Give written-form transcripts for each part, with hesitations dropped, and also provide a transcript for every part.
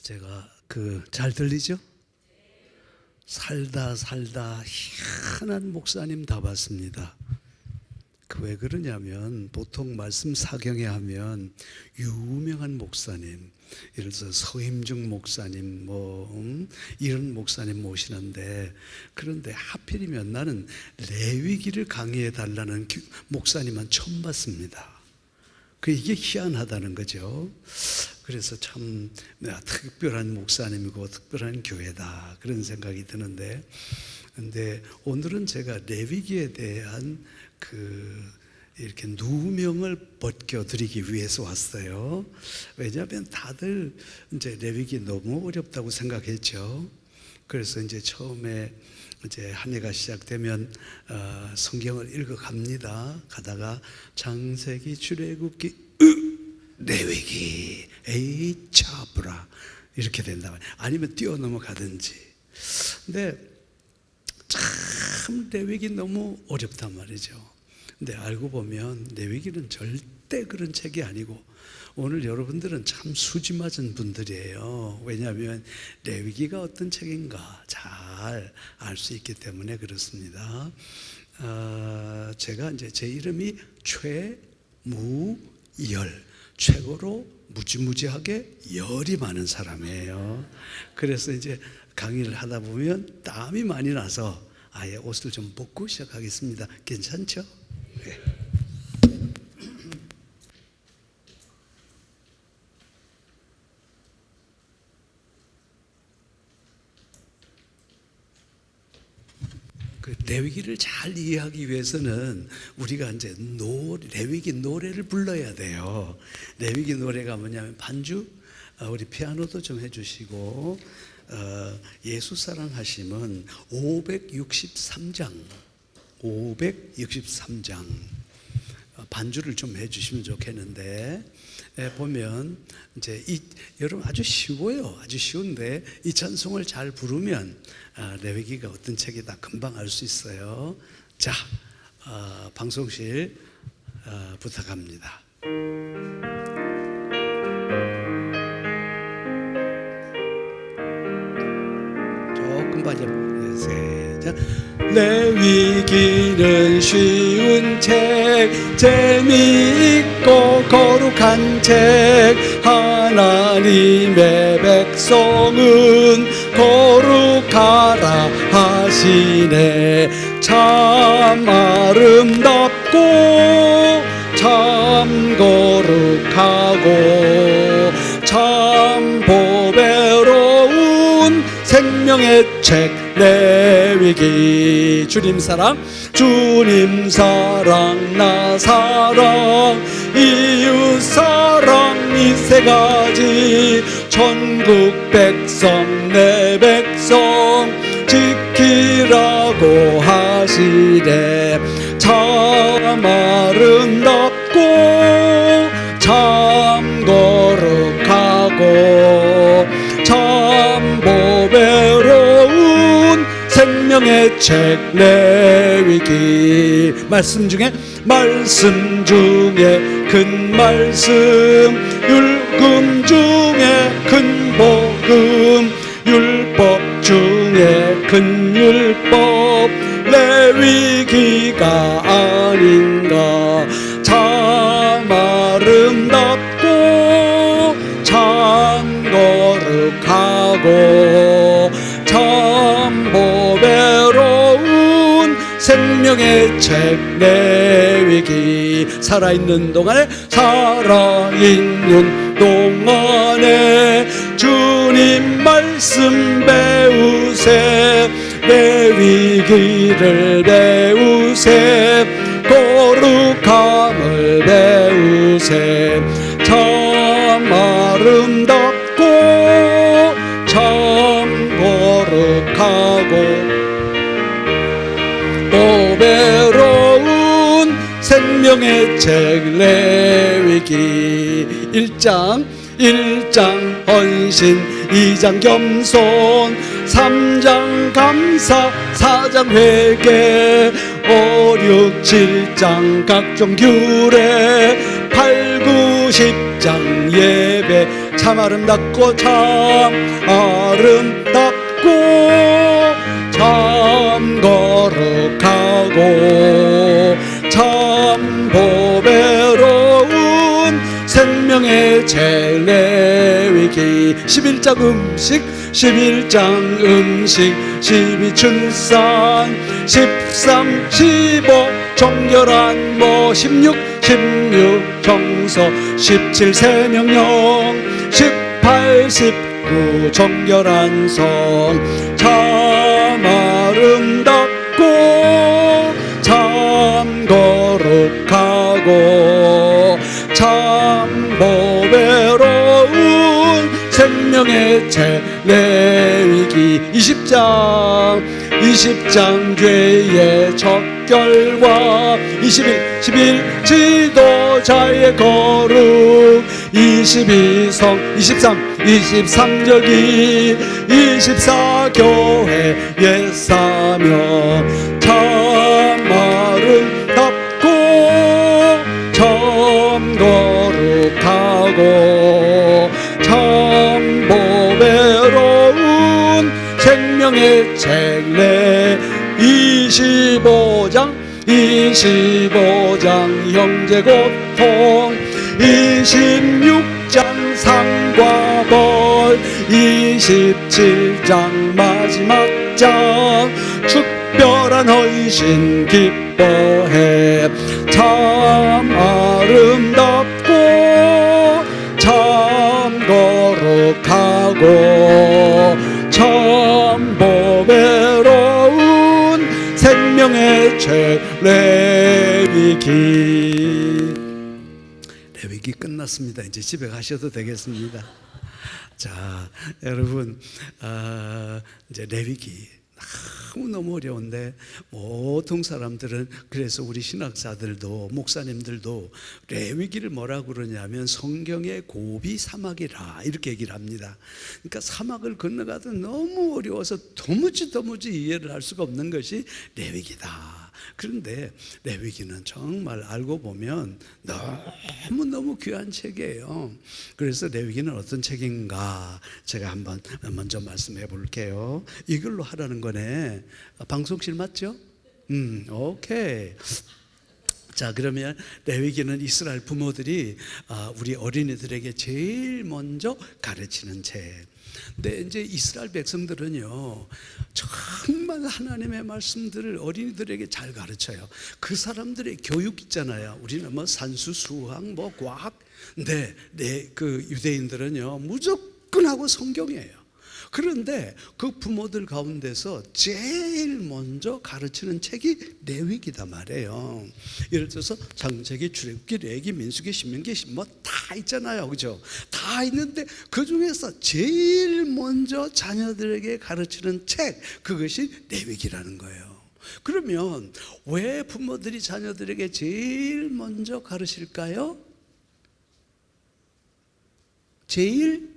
제가 잘 들리죠? 살다 희한한 목사님 다 봤습니다. 왜 그러냐면 보통 말씀 사경에 하면 유명한 목사님, 예를 들어서 서임중 목사님 이런 목사님 모시는데, 그런데 하필이면 나는 레위기를 강의해 달라는 목사님만 처음 봤습니다. 이게 희한하다는 거죠. 그래서 참 특별한 목사님이고 특별한 교회다, 그런 생각이 드는데, 근데 오늘은 제가 레위기에 대한 이렇게 누명을 벗겨드리기 위해서 왔어요. 왜냐하면 다들 이제 레위기 너무 어렵다고 생각했죠. 그래서 이제 처음에 이제 한 해가 시작되면 성경을 읽어갑니다. 가다가 창세기, 출애굽기, 레위기, 에이 차브라 이렇게 된다. 아니면 뛰어넘어가든지. 근데 참 레위기 너무 어렵단 말이죠. 근데 알고 보면 레위기는 절대 그런 책이 아니고, 오늘 여러분들은 참 수지 맞은 분들이에요. 왜냐하면 레위기가 어떤 책인가 잘 알 수 있기 때문에 그렇습니다. 제가 이제 제 이름이 최무열, 최고로 무지무지하게 열이 많은 사람이에요. 그래서 이제 강의를 하다 보면 땀이 많이 나서 아예 옷을 좀 벗고 시작하겠습니다. 괜찮죠? 네. 레위기를 잘 이해하기 위해서는 우리가 이제 레위기 노래를 불러야 돼요. 레위기 노래가 뭐냐면 반주, 우리 피아노도 좀 해주시고, 예수 사랑하심은 563장 반주를 좀 해주시면 좋겠는데, 보면 이제 여러분 아주 쉬워요. 아주 쉬운데 이 찬송을 잘 부르면 레위기가 어떤 책이다 금방 알 수 있어요. 자, 방송실 부탁합니다. 조금 빠져보세요. 레위기는 쉬운 책, 재미있고 거룩한 책. 하나님의 백성은 거룩하라 하시네. 참 아름답고 참 거룩하고 참 보배로운 생명의 책 레위기. 주님 사랑 나 사랑 이웃 사랑 이 세 가지 전국 백성 내 백성 지키라고 하시네. 참 아름답고 참 거룩하고 참 보배로운 생명의 책 레위기. 말씀 중에 큰 말씀, 율금 중에 큰 복음, 율법 중에 큰 율법 레위기가 아닌가. 참 아름답고 참 거룩하고 참 보배로운 생명의 책 레위기. 살아있는 동안에 주님 말씀 배우세. 레위기를 배우세. 거룩함을 배우세. 참 아름답고 참 거룩하고 보배로운 생명의 책 레위기. 1장 헌신, 2장 겸손, 3장 감사, 4장 회개, 5, 6, 7장 각종 규례, 8, 9, 90장 예배 참 아름답고 참 아름답고 참 거룩하고 참 보배로운 생명의 제레위기 11장 음식 11장 음식 12출산 13 15 정결한 모 16 정서 17 세명령 18 19 정결한 성 참 아름답고 참 거룩하고 참 보배로운 생명의 제레위기 20장 죄의 척결과 11 지도자의 거룩 22성 23절기 24 교회의 사명 참 아름답고 참 거룩하고 참 보배로운 생명의 책래 25장 형제 고통 26장 상과 벌 27장 마지막 장 특별한 헌신 기뻐해 참 아름답고 참 거룩하고 참 보배로운 생명의 책 레위기 끝났습니다. 이제 집에 가셔도 되겠습니다. 자, 여러분, 이제 레위기 너무 어려운데 보통 사람들은 그래서 우리 신학자들도 목사님들도 레위기를 뭐라고 그러냐면 성경의 고비 사막이라 이렇게 얘기를 합니다. 그러니까 사막을 건너가도 너무 어려워서 도무지 이해를 할 수가 없는 것이 레위기다. 그런데 레위기는 정말 알고 보면 너무 귀한 책이에요. 그래서 레위기는 어떤 책인가 제가 한번 먼저 말씀해 볼게요. 이걸로 하라는 거네. 방송실 맞죠? 오케이. 자, 그러면 레위기는 이스라엘 부모들이 우리 어린이들에게 제일 먼저 가르치는 책. 근데 이제 이스라엘 백성들은요 정말 하나님의 말씀들을 어린이들에게 잘 가르쳐요. 그 사람들의 교육 있잖아요. 우리는 뭐 산수, 수학, 뭐 과학. 근데 그 유대인들은요 무조건 하고 성경이에요. 그런데 그 부모들 가운데서 제일 먼저 가르치는 책이 레위기다 말이에요. 예를 들어서 창세기, 출애굽기, 레위기, 민수기, 신명기 뭐 다 있잖아요, 그죠? 다 있는데 그 중에서 제일 먼저 자녀들에게 가르치는 책, 그것이 레위기라는 거예요. 그러면 왜 부모들이 자녀들에게 제일 먼저 가르칠까요? 제일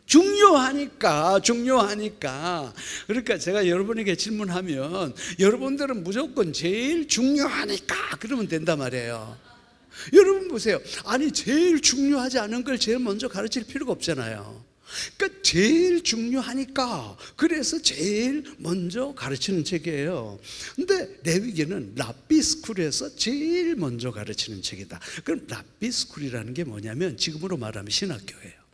중요하니까. 그러니까 제가 여러분에게 질문하면 여러분들은 무조건 제일 중요하니까 그러면 된단 말이에요. 여러분 보세요. 아니 제일 중요하지 않은 걸 제일 먼저 가르칠 필요가 없잖아요. 그러니까 제일 중요하니까 그래서 제일 먼저 가르치는 책이에요. 근데 레위기는 랍비스쿨에서 제일 먼저 가르치는 책이다. 그럼 랍비스쿨이라는 게 뭐냐면 지금으로 말하면 신학교예요.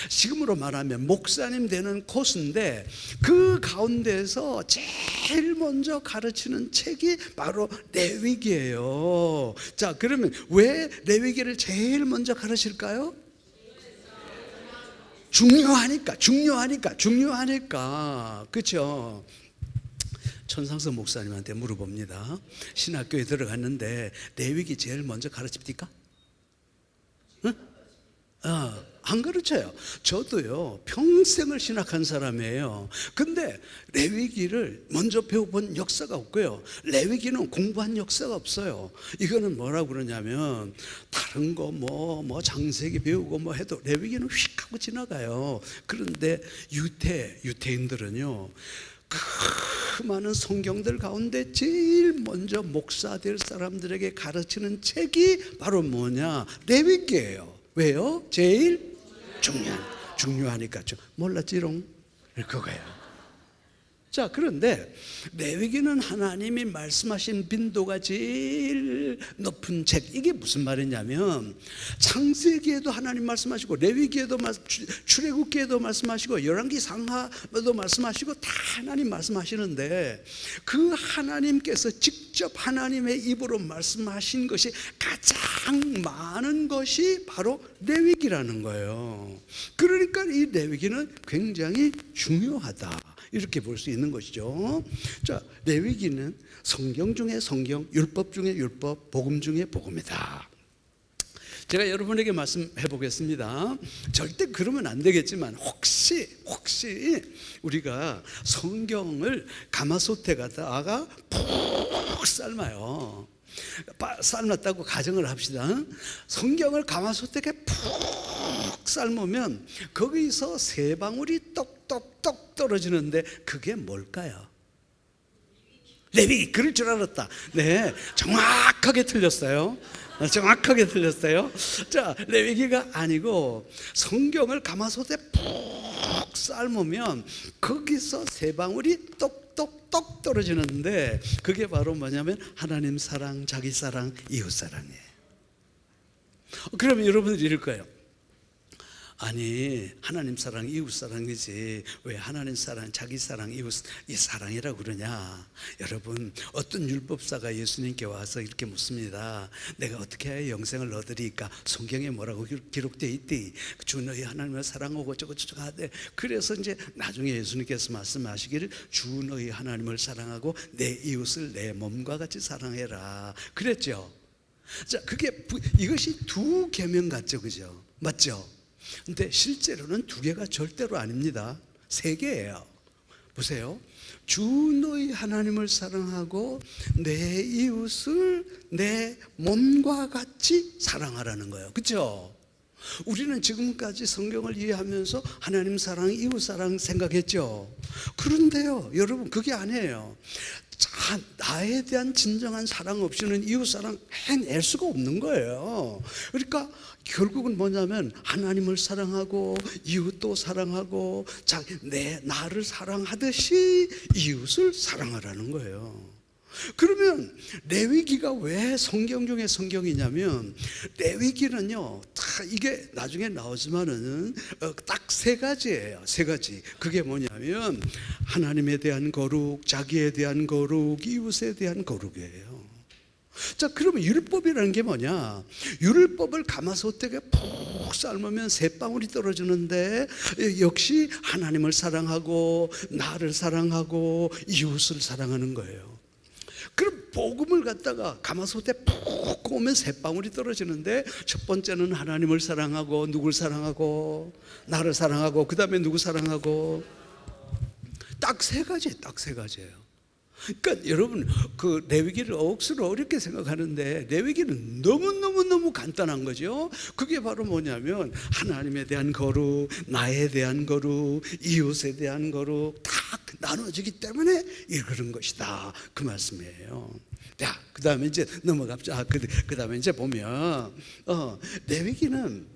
지금으로 말하면 목사님 되는 코스인데 그 가운데서 제일 먼저 가르치는 책이 바로 레위기예요. 자, 그러면 왜 레위기를 제일 먼저 가르칠까요? 중요하니까. 그렇죠? 천상석 목사님한테 물어봅니다. 신학교에 들어갔는데 레위기 제일 먼저 가르칩니까? 응? 안 가르쳐요. 저도요 평생을 신학한 사람이에요. 근데 레위기를 먼저 배워본 역사가 없고요, 레위기는 공부한 역사가 없어요. 이거는 뭐라고 그러냐면 다른 거 뭐 장세기 배우고 뭐 해도 레위기는 휙 하고 지나가요. 그런데 유태인들은요 수많은 성경들 가운데 제일 먼저 목사 될 사람들에게 가르치는 책이 바로 뭐냐? 레위기예요. 왜요? 제일 중요하니까. 몰랐지롱? 그거예요. 자, 그런데 레위기는 하나님이 말씀하신 빈도가 제일 높은 책. 이게 무슨 말이냐면 창세기에도 하나님 말씀하시고 레위기에도 출애굽기에도 말씀하시고 열왕기 상하도 말씀하시고 다 하나님 말씀하시는데 그 하나님께서 직접 하나님의 입으로 말씀하신 것이 가장 많은 것이 바로 레위기라는 거예요. 그러니까 이 레위기는 굉장히 중요하다, 이렇게 볼 수 있는 것이죠. 자, 레위기는 성경 중에 성경, 율법 중에 율법, 복음 중에 복음이다. 제가 여러분에게 말씀해 보겠습니다. 절대 그러면 안 되겠지만 혹시 우리가 성경을 가마솥에 갖다가 푹 삶아요. 삶았다고 가정을 합시다. 성경을 가마솥에 푹 삶으면 거기서 세 방울이 똑똑똑 떨어지는데 그게 뭘까요? 레위기. 그럴 줄 알았다. 네, 정확하게 틀렸어요. 정확하게 틀렸어요. 자, 레위기가 아니고 성경을 가마솥에 푹 삶으면 거기서 세 방울이 똑똑똑 떨어지는데 그게 바로 뭐냐면 하나님 사랑, 자기 사랑, 이웃 사랑이에요. 그러면 여러분들이 이럴 거예요. 아니, 하나님 사랑, 이웃 사랑이지 왜 하나님 사랑, 자기 사랑, 이웃 이 사랑이라고 그러냐? 여러분, 어떤 율법사가 예수님께 와서 이렇게 묻습니다. 내가 어떻게 해야 영생을 얻으리까? 성경에 뭐라고 기록되어 있디? 주 너희 하나님을 사랑하고 저거 하되. 그래서 이제 나중에 예수님께서 말씀하시기를 주 너희 하나님을 사랑하고 내 이웃을 내 몸과 같이 사랑해라 그랬죠. 자, 이것이 두 계명 같죠, 그죠? 맞죠? 근데 실제로는 두 개가 절대로 아닙니다. 세 개예요. 보세요. 주 너희 하나님을 사랑하고 내 이웃을 내 몸과 같이 사랑하라는 거예요. 그렇죠? 우리는 지금까지 성경을 이해하면서 하나님 사랑, 이웃 사랑 생각했죠. 그런데요, 여러분, 그게 아니에요. 나에 대한 진정한 사랑 없이는 이웃 사랑 해낼 수가 없는 거예요. 그러니까 결국은 뭐냐면 하나님을 사랑하고 이웃도 사랑하고 나를 사랑하듯이 이웃을 사랑하라는 거예요. 그러면 레위기가 왜 성경 중에 성경이냐면 레위기는요, 이게 나중에 나오지만은 딱 세 가지예요. 세 가지. 그게 뭐냐면 하나님에 대한 거룩, 자기에 대한 거룩, 이웃에 대한 거룩이에요. 자, 그러면 율법이라는 게 뭐냐? 율법을 가마솥에 푹 삶으면 세 방울이 떨어지는데 역시 하나님을 사랑하고 나를 사랑하고 이웃을 사랑하는 거예요. 그럼 복음을 갖다가 가마솥에 푹 구우면 세 방울이 떨어지는데 첫 번째는 하나님을 사랑하고 누굴 사랑하고 나를 사랑하고 그 다음에 누구 사랑하고 딱 세 가지, 딱 세 가지예요. 그러니까 여러분, 그 레위기를 억수로 어렵게 생각하는데 레위기는 너무 간단한 거죠. 그게 바로 뭐냐면 하나님에 대한 거룩, 나에 대한 거룩, 이웃에 대한 거룩 딱 나눠지기 때문에 그런 것이다, 그 말씀이에요. 자, 그 다음에 이제 넘어갑시다. 그 다음에 이제 보면 레위기는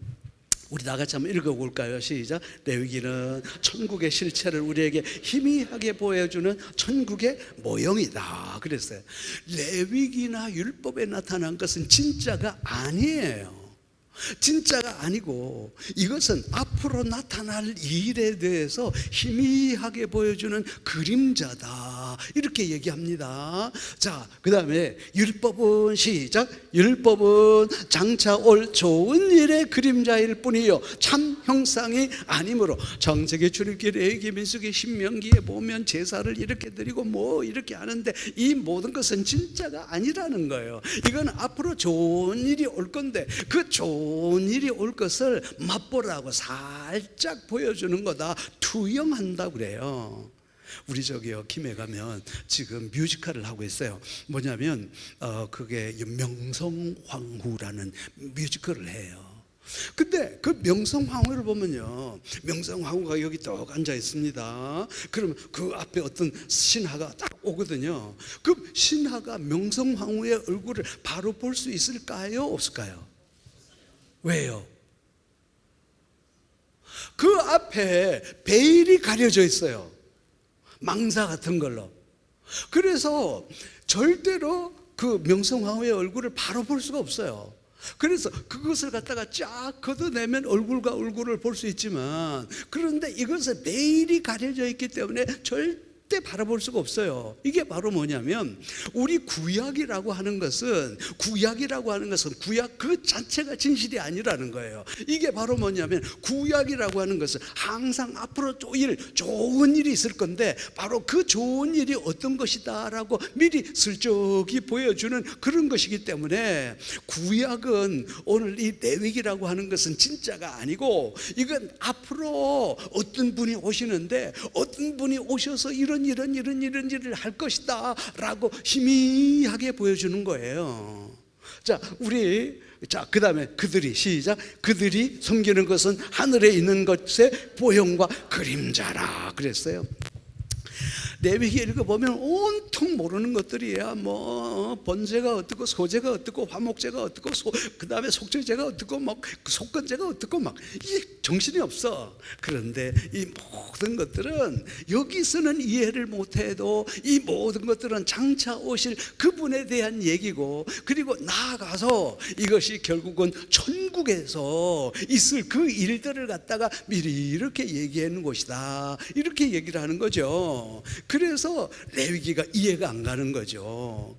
우리 다 같이 한번 읽어볼까요? 시작. 레위기는 천국의 실체를 우리에게 희미하게 보여주는 천국의 모형이다 그랬어요. 레위기나 율법에 나타난 것은 진짜가 아니에요. 진짜가 아니고 이것은 앞으로 나타날 일에 대해서 희미하게 보여주는 그림자다, 이렇게 얘기합니다. 자, 그 다음에 율법은 시작. 율법은 장차 올 좋은 일의 그림자일 뿐이요 참 형상이 아니므로. 창세기, 출애굽기, 레위기, 민수기, 신명기에 보면 제사를 이렇게 드리고 뭐 이렇게 하는데 이 모든 것은 진짜가 아니라는 거예요. 이건 앞으로 좋은 일이 올 건데 그 좋은 일이 올 것을 맛보라고 살짝 보여주는 거다, 투영한다고 그래요. 우리 김해 가면 지금 뮤지컬을 하고 있어요. 뭐냐면 그게 명성황후라는 뮤지컬을 해요. 근데 그 명성황후를 보면요, 명성황후가 여기 딱 앉아 있습니다. 그러면 그 앞에 어떤 신하가 딱 오거든요. 그 신하가 명성황후의 얼굴을 바로 볼 수 있을까요? 없을까요? 왜요? 그 앞에 베일이 가려져 있어요. 망사 같은 걸로. 그래서 절대로 그 명성황후의 얼굴을 바로 볼 수가 없어요. 그래서 그것을 갖다가 쫙 걷어내면 얼굴과 얼굴을 볼 수 있지만, 그런데 이것은 베일이 가려져 있기 때문에 절대 바라볼 수가 없어요. 이게 바로 뭐냐면, 우리 구약이라고 하는 것은 구약 그 자체가 진실이 아니라는 거예요. 이게 바로 뭐냐면, 구약이라고 하는 것은 항상 앞으로 좋은 일이 있을 건데, 바로 그 좋은 일이 어떤 것이다 라고 미리 슬쩍이 보여주는 그런 것이기 때문에, 구약은 오늘 이 레위기라고 하는 것은 진짜가 아니고, 이건 앞으로 어떤 분이 오시는데, 어떤 분이 오셔서 이런 일을 할 것이다 라고 희미하게 보여주는 거예요. 자, 그 다음에 그들이, 시작. 그들이 섬기는 것은 하늘에 있는 것의 보형과 그림자라 그랬어요. 레위기 읽어보면 온통 모르는 것들이야. 뭐 번제가 어떻고, 소제가 어떻고, 화목제가 어떻고, 그 다음에 속죄제가 어떻고, 막 속건제가 어떻고, 막 이게 정신이 없어. 그런데 이 모든 것들은 여기서는 이해를 못해도 이 모든 것들은 장차 오실 그분에 대한 얘기고, 그리고 나아가서 이것이 결국은 천국에서 있을 그 일들을 갖다가 미리 이렇게 얘기하는 것이다, 이렇게 얘기를 하는 거죠. 그래서 레위기가 이해가 안 가는 거죠.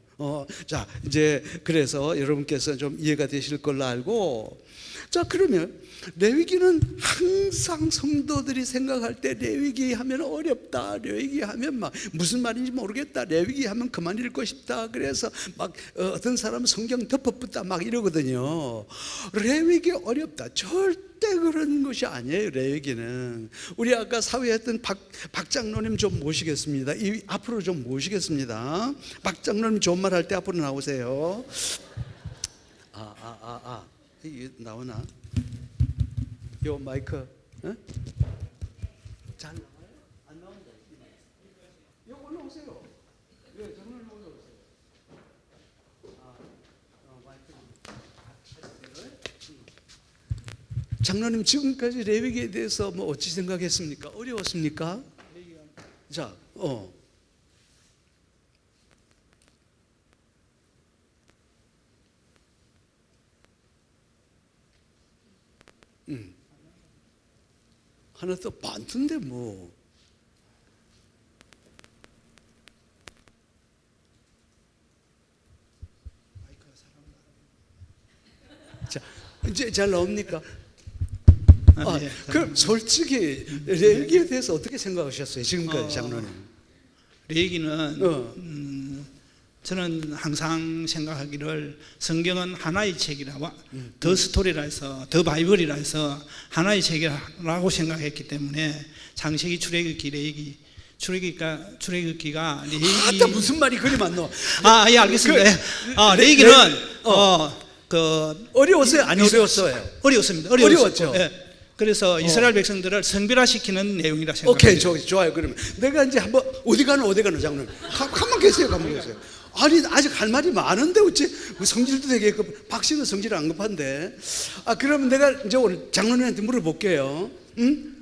자, 이제 그래서 여러분께서 좀 이해가 되실 걸로 알고, 자, 그러면 레위기는 항상 성도들이 생각할 때 레위기 하면 어렵다, 레위기 하면 막 무슨 말인지 모르겠다, 레위기 하면 그만 읽고 싶다, 그래서 막 어떤 사람은 성경 덮어붙다 막 이러거든요. 레위기 어렵다, 절대 그런 것이 아니에요. 레위기는 우리 아까 사회했던 박 장로님 좀 모시겠습니다. 앞으로 좀 모시겠습니다. 박 장로님 좋은 말 할 때 앞으로 나오세요. 이게 나오나? 요 마이크 잘 나와요? 안 나온다. 요 올라오세요. 예, 장로님 올라오세요. 장로님, 지금까지 레위기에 대해서 뭐 어찌 생각했습니까? 어려웠습니까? 자, 하나 더 많던데 뭐. 자, 이제 잘 나옵니까? 네. 그럼 솔직히 레위기에 대해서 어떻게 생각하셨어요? 지금까지 장로님. 레위기는 저는 항상 생각하기를, 성경은 하나의 책이라고, 더 스토리라 해서, 더 바이블이라 해서 하나의 책이라고 생각했기 때문에 창세기, 출애굽기, 레위기, 출애굽기가 레위기. 무슨 말이 그리 많노? 예, 알겠습니다. 레위기는 어려웠어요? 안 어려웠어요? 어려웠습니다. 어려웠죠. 예. 그래서 이스라엘 백성들을 성별화시키는 내용이라 생각합니다. 오케이, 좋아요. 그러면 내가 이제 한번 어디 가노 장로님? 가만 계세요. 아니, 아직 할 말이 많은데 어찌 성질도 되게 박씨는 성질 안 급한데. 그러면 내가 이제 오늘 장로님한테 물어볼게요.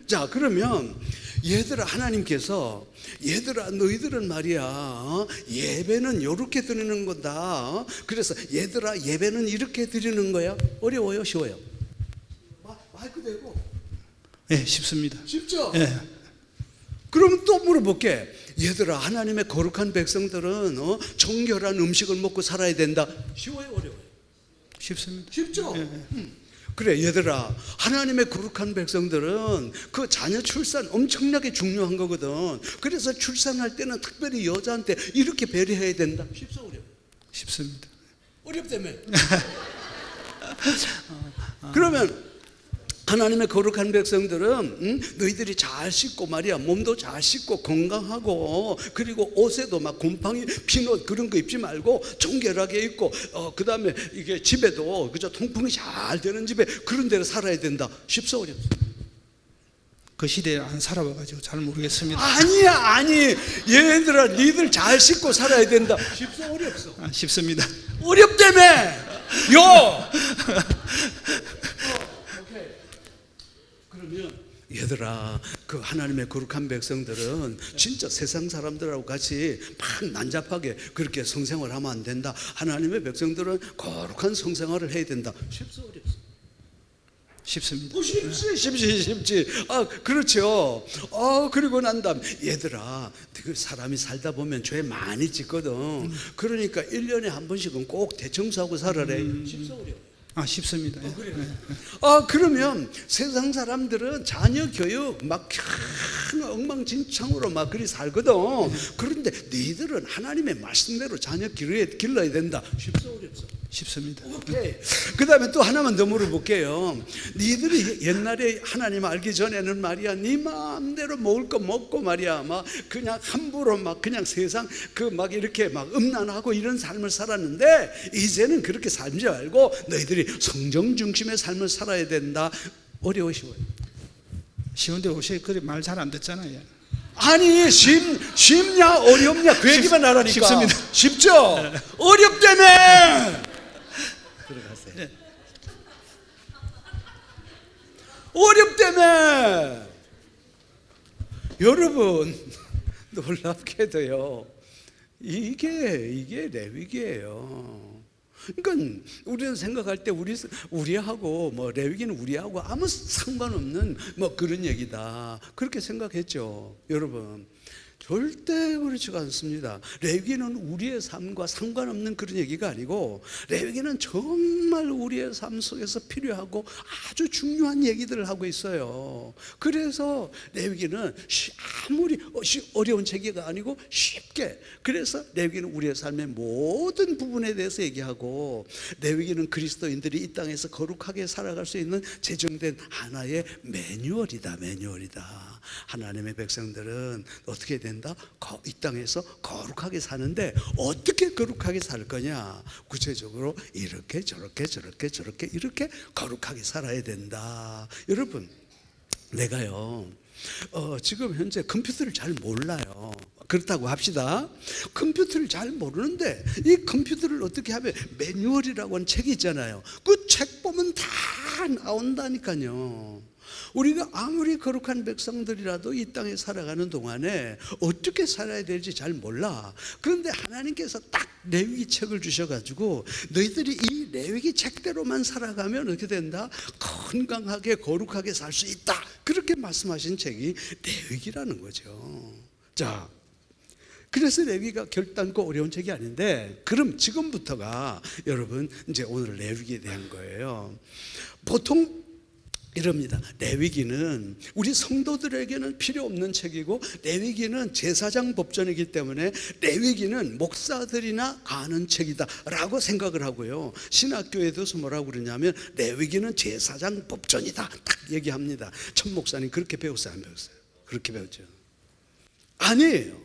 자, 그러면 하나님께서 얘들아 너희들은 말이야 예배는 이렇게 드리는 거다. 그래서 얘들아 예배는 이렇게 드리는 거야. 어려워요? 쉬워요? 마이크 대고. 예, 쉽습니다. 쉽죠? 예. 그럼 또 물어볼게. 얘들아 하나님의 거룩한 백성들은 정결한 음식을 먹고 살아야 된다. 쉬워요? 어려워요? 쉽습니다. 쉽죠? 예. 그래, 얘들아 하나님의 거룩한 백성들은 그 자녀 출산 엄청나게 중요한 거거든. 그래서 출산할 때는 특별히 여자한테 이렇게 배려해야 된다. 쉽소? 어려워요? 쉽습니다. 어렵다며. 그러면 하나님의 거룩한 백성들은 너희들이 잘 씻고 말이야, 몸도 잘 씻고 건강하고, 그리고 옷에도 막 곰팡이 핀옷 그런 거 입지 말고 정결하게 입고, 그 다음에 이게 집에도 그저 통풍이 잘 되는 집에 그런 데로 살아야 된다. 쉽소 어렵소? 그 시대에 안 살아봐가지고 잘 모르겠습니다. 아니 얘들아, 니들 잘 씻고 살아야 된다. 쉽소 어렵소? 쉽습니다. 어렵다며. 요. 그러면 얘들아, 그 하나님의 거룩한 백성들은 진짜 세상 사람들하고 같이 막 난잡하게 그렇게 성생활 하면 안 된다. 하나님의 백성들은 거룩한 성생활을 해야 된다. 쉽소 어렵소? 쉽습니다. 쉽지. 그렇죠. 그리고 난 다음, 얘들아, 그 사람이 살다 보면 죄 많이 짓거든. 그러니까 1년에 한 번씩은 꼭 대청소하고 살아래. 쉽소 어려워? 쉽습니다. 그러면 세상 사람들은 자녀 교육 막 엉망진창으로 막 그리 살거든. 그런데 너희들은 하나님의 말씀대로 자녀 길러야 된다. 쉽소 어렵소? 쉽습니다. 오케이. 그 다음에 또 하나만 더 물어볼게요. 니들이 옛날에 하나님 알기 전에는 말이야, 네 마음대로 먹을 거 먹고 말이야, 막 그냥 함부로 막 그냥 세상 그 막 이렇게 막 음란하고 이런 삶을 살았는데, 이제는 그렇게 살지 말고 너희들이 성정 중심의 삶을 살아야 된다. 어려워 쉬워요? 쉬운데 혹시 그래 말 잘 안 듣잖아요. 아니, 쉽냐 어렵냐 그 얘기만 하라니까. 쉽습니다. 쉽죠? 어렵다며. 들어가세요. 네. 어렵다며. 여러분, 놀랍게도요, 이게 레위기예요. 그러니까 우리는 생각할 때 우리하고 뭐 레위기는 우리하고 아무 상관없는 뭐 그런 얘기다, 그렇게 생각했죠. 여러분, 절대 그렇지가 않습니다. 레위기는 우리의 삶과 상관없는 그런 얘기가 아니고, 레위기는 정말 우리의 삶 속에서 필요하고 아주 중요한 얘기들을 하고 있어요. 그래서 레위기는 아무리 어려운 책이가 아니고 쉽게, 그래서 레위기는 우리의 삶의 모든 부분에 대해서 얘기하고, 레위기는 그리스도인들이 이 땅에서 거룩하게 살아갈 수 있는 제정된 하나의 매뉴얼이다. 하나님의 백성들은 어떻게 된다? 이 땅에서 거룩하게 사는데, 어떻게 거룩하게 살 거냐? 구체적으로 이렇게 저렇게 이렇게 거룩하게 살아야 된다. 여러분, 내가요, 지금 현재 컴퓨터를 잘 몰라요. 그렇다고 합시다. 컴퓨터를 잘 모르는데 이 컴퓨터를 어떻게 하면, 매뉴얼이라고 하는 책이 있잖아요. 그 책 보면 다 나온다니까요. 우리가 아무리 거룩한 백성들이라도 이 땅에 살아가는 동안에 어떻게 살아야 될지 잘 몰라. 그런데 하나님께서 딱 레위기 책을 주셔가지고, 너희들이 이 레위기 책대로만 살아가면 어떻게 된다? 건강하게 거룩하게 살 수 있다. 그렇게 말씀하신 책이 레위기라는 거죠. 자, 그래서 레위기가 결단코 어려운 책이 아닌데, 그럼 지금부터가 여러분 이제 오늘 레위기에 대한 거예요. 보통 이럽니다. 레위기는 우리 성도들에게는 필요 없는 책이고, 레위기는 제사장 법전이기 때문에 레위기는 목사들이나 아는 책이다 라고 생각을 하고요, 신학교에 들어서 뭐라고 그러냐면 레위기는 제사장 법전이다 딱 얘기합니다. 천 목사님 그렇게 배웠어요, 안 배웠어요? 그렇게 배웠죠. 아니에요.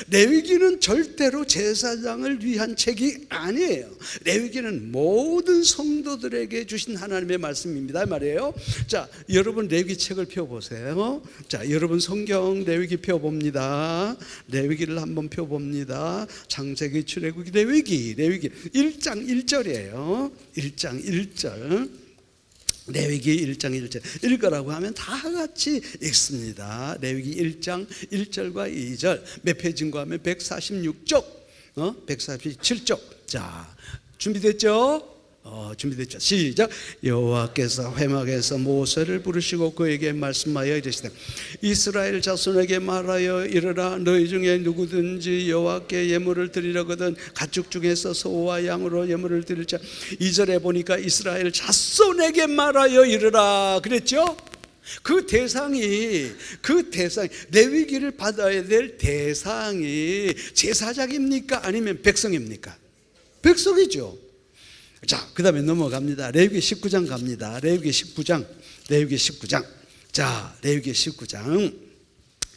레위기는 절대로 제사장을 위한 책이 아니에요. 레위기는 모든 성도들에게 주신 하나님의 말씀입니다 말이에요. 자, 여러분 레위기 책을 펴보세요. 자, 여러분 성경 레위기 펴봅니다. 레위기를 한번 펴봅니다. 창세기, 출애굽기, 레위기 1장 1절이에요 1장 1절. 레위기 1장 1절 읽으라고 하면 다 같이 읽습니다. 레위기 1장 1절과 2절. 몇 페이지인가 하면 146쪽 147쪽. 자, 준비됐죠? 준비됐죠? 시작. 여호와께서 회막에서 모세를 부르시고 그에게 말씀하여 이르시되, 이스라엘 자손에게 말하여 이르라. 너희 중에 누구든지 여호와께 예물을 드리려거든 가축 중에서 소와 양으로 예물을 드릴 자. 2절에 보니까 이스라엘 자손에게 말하여 이르라 그랬죠? 그 대상이 레위기를 받아야 될 대상이 제사장입니까? 아니면 백성입니까? 백성이죠. 자, 그 다음에 넘어갑니다. 레위기 19장 갑니다. 레위기 19장. 자, 레위기 19장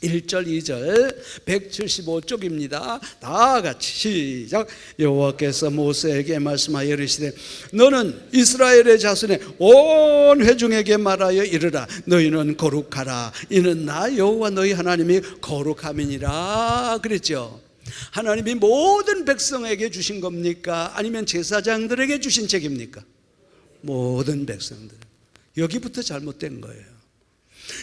1절 2절 175쪽입니다. 다 같이 시작. 여호와께서 모세에게 말씀하여 이르시되 너는 이스라엘의 자손의 온 회중에게 말하여 이르라. 너희는 거룩하라. 이는 나 여호와 너희 하나님이 거룩함이니라 그랬죠. 하나님이 모든 백성에게 주신 겁니까? 아니면 제사장들에게 주신 책입니까? 모든 백성들. 여기부터 잘못된 거예요.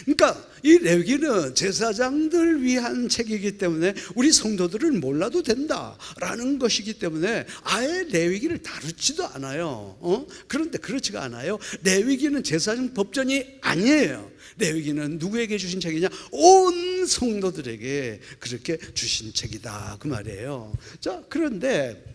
그러니까 이 레위기는 제사장들 위한 책이기 때문에 우리 성도들은 몰라도 된다라는 것이기 때문에 아예 레위기를 다루지도 않아요. 그런데 그렇지가 않아요. 레위기는 제사장 법전이 아니에요. 레위기는 누구에게 주신 책이냐? 온 성도들에게 그렇게 주신 책이다 그 말이에요. 자, 그런데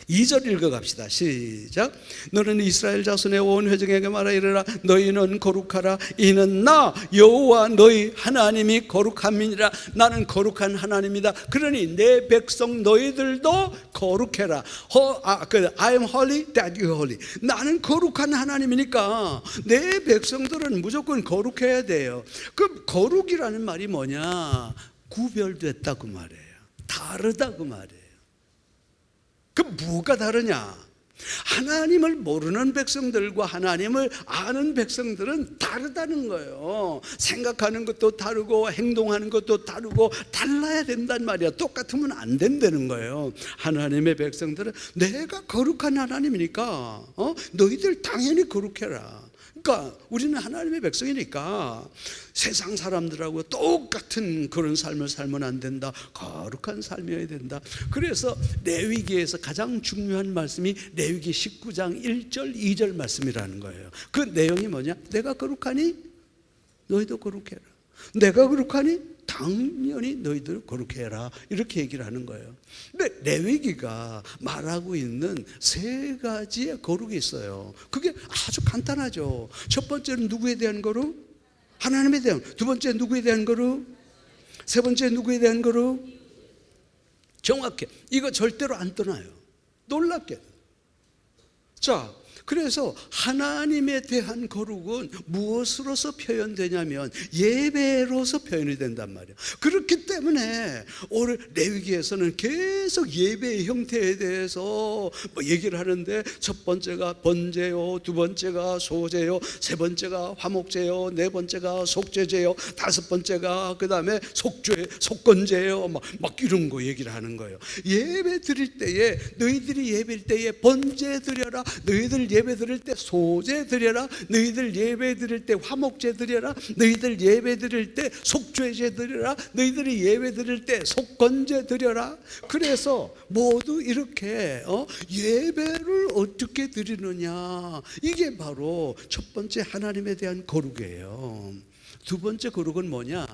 2절 읽어갑시다. 시작. 너는 이스라엘 자손의 온 회중에게 말하 이르라. 너희는 거룩하라. 이는 나 여호와 너희 하나님이 거룩함이니라. 나는 거룩한 하나님이다. 그러니 내 백성 너희들도 거룩해라. I am holy, that you holy. 나는 거룩한 하나님이니까 내 백성들은 무조건 거룩해야 돼요. 그럼 거룩이라는 말이 뭐냐? 구별됐다 그 말이에요. 다르다 그 말이에요. 그 뭐가 다르냐? 하나님을 모르는 백성들과 하나님을 아는 백성들은 다르다는 거예요. 생각하는 것도 다르고 행동하는 것도 다르고 달라야 된단 말이야. 똑같으면 안 된다는 거예요. 하나님의 백성들은 내가 거룩한 하나님이니까 너희들 당연히 거룩해라. 그러니까 우리는 하나님의 백성이니까 세상 사람들하고 똑같은 그런 삶을 살면 안 된다. 거룩한 삶이어야 된다. 그래서 레위기에서 가장 중요한 말씀이 레위기 19장 1절 2절 말씀이라는 거예요. 그 내용이 뭐냐? 내가 거룩하니 너희도 거룩해라. 내가 거룩하니 당연히 너희들 거룩해라. 이렇게 얘기를 하는 거예요. 근데 레위기가 말하고 있는 세 가지의 거룩이 있어요. 그게 아주 간단하죠. 첫 번째는 누구에 대한 거룩? 하나님에 대한. 두 번째 누구에 대한 거룩? 세 번째 누구에 대한 거룩? 정확해. 이거 절대로 안 떠나요. 놀랍게. 자, 그래서 하나님에 대한 거룩은 무엇으로서 표현되냐면 예배로서 표현이 된단 말이에요. 그렇기 때문에 오늘 레위기에서는 계속 예배의 형태에 대해서 얘기를 하는데 첫 번째가 번제요, 두 번째가 소제요, 세 번째가 화목제요, 네 번째가 속죄제요, 다섯 번째가 그 다음에 속건제요, 막 이런 거 얘기를 하는 거예요. 예배 드릴 때에 너희들이 예배일 때에 번제 드려라. 너희들 예배 드릴 때 소제 드려라. 너희들 예배 드릴 때 화목제 드려라. 너희들 예배 드릴 때 속죄제 드려라. 너희들이 예배 드릴 때 속건제 드려라. 그래서 모두 이렇게 예배를 어떻게 드리느냐, 이게 바로 첫 번째 하나님에 대한 거룩이에요. 두 번째 거룩은 뭐냐?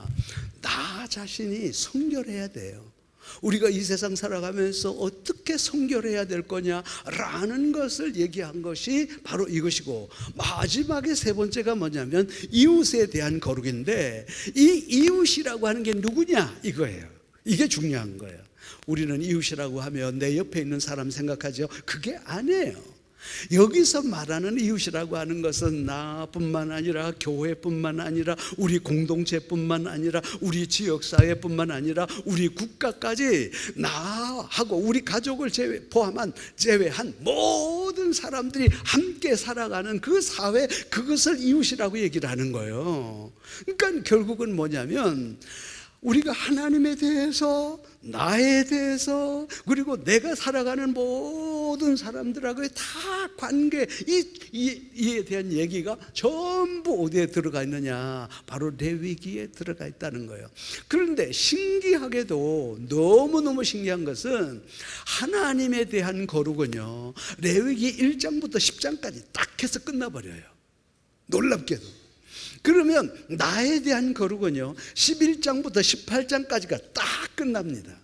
나 자신이 성결해야 돼요. 우리가 이 세상 살아가면서 어떻게 성결해야 될 거냐라는 것을 얘기한 것이 바로 이것이고, 마지막에 세 번째가 뭐냐면 이웃에 대한 거룩인데, 이 이웃이라고 하는 게 누구냐 이거예요. 이게 중요한 거예요. 우리는 이웃이라고 하면 내 옆에 있는 사람 생각하죠. 그게 아니에요. 여기서 말하는 이웃이라고 하는 것은 나뿐만 아니라 교회뿐만 아니라 우리 공동체뿐만 아니라 우리 지역사회뿐만 아니라 우리 국가까지 나하고 우리 가족을 제외한 모든 사람들이 함께 살아가는 그 사회, 그것을 이웃이라고 얘기를 하는 거예요. 그러니까 결국은 뭐냐면 우리가 하나님에 대해서, 나에 대해서, 그리고 내가 살아가는 모든 사람들하고의 다 관계, 이에 대한 얘기가 전부 어디에 들어가 있느냐? 바로 레위기에 들어가 있다는 거예요. 그런데 신기하게도 너무너무 신기한 것은 하나님에 대한 거룩은요, 레위기 1장부터 10장까지 딱 해서 끝나버려요. 놀랍게도. 그러면 나에 대한 거룩은요 11장부터 18장까지가 딱 끝납니다.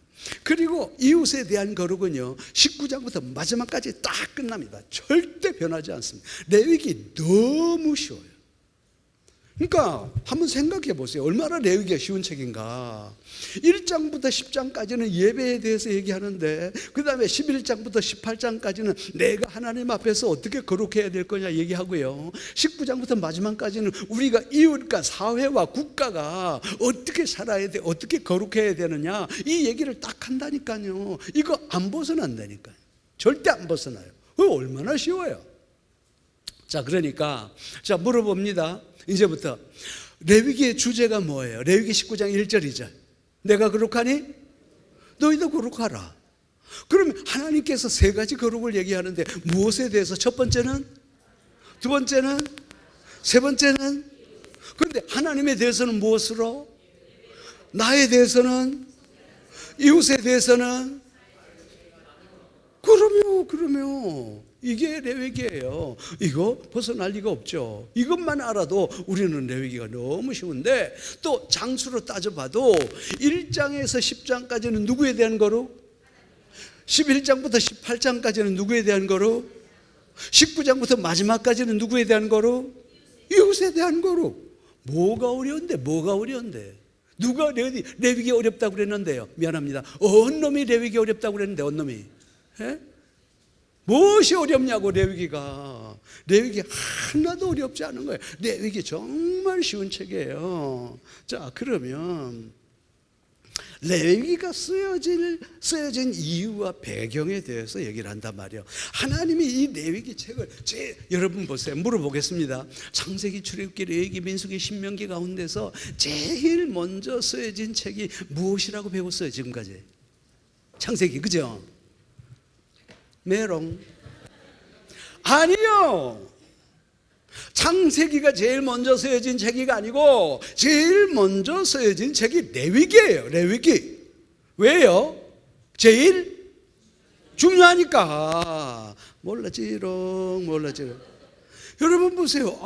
그리고 이웃에 대한 거룩은요 19장부터 마지막까지 딱 끝납니다. 절대 변하지 않습니다. 레위기 너무 쉬워요. 그러니까 한번 생각해 보세요. 얼마나 레위기가 쉬운 책인가. 1장부터 10장까지는 예배에 대해서 얘기하는데 그 다음에 11장부터 18장까지는 내가 하나님 앞에서 어떻게 거룩해야 될 거냐 얘기하고요. 19장부터 마지막까지는 우리가 이웃과 사회와 국가가 어떻게 살아야 돼, 어떻게 거룩해야 되느냐 이 얘기를 딱 한다니까요. 이거 안 벗어난다니까요. 절대 안 벗어나요. 얼마나 쉬워요. 자, 그러니까 자 물어봅니다. 이제부터 레위기의 주제가 뭐예요? 레위기 19장 1절이죠. 내가 거룩하니 너희도 거룩하라. 그러면 하나님께서 세 가지 거룩을 얘기하는데 무엇에 대해서? 첫 번째는, 두 번째는, 세 번째는. 그런데 하나님에 대해서는 무엇으로? 나에 대해서는, 이웃에 대해서는. 그러면 이게 레위기예요. 이거 벗어날 리가 없죠. 이것만 알아도 우리는 레위기가 너무 쉬운데 또 장수로 따져봐도 1장에서 10장까지는 누구에 대한 거룩? 11장부터 18장까지는 누구에 대한 거룩? 19장부터 마지막까지는 누구에 대한 거룩? 이웃에 대한 거룩. 뭐가 어려운데? 누가 레위기 어렵다고 그랬는데요? 미안합니다. 어느 놈이 레위기 어렵다고 그랬는데 어느 놈이? 예? 무엇이 어렵냐고. 레위기 하나도 어렵지 않은 거예요. 레위기 정말 쉬운 책이에요. 자, 그러면 레위기가 쓰여진 이유와 배경에 대해서 얘기를 한단 말이에요. 하나님이 이 레위기 책을 여러분 보세요. 물어보겠습니다. 창세기, 출애굽기, 레위기, 민수기, 신명기 가운데서 제일 먼저 쓰여진 책이 무엇이라고 배웠어요 지금까지? 창세기, 그죠? 메롱. 아니요. 창세기가 제일 먼저 쓰여진 책이 아니고 제일 먼저 쓰여진 책이 레위기예요. 레위기. 왜요? 제일 중요하니까. 몰랐지롱. 여러분 보세요.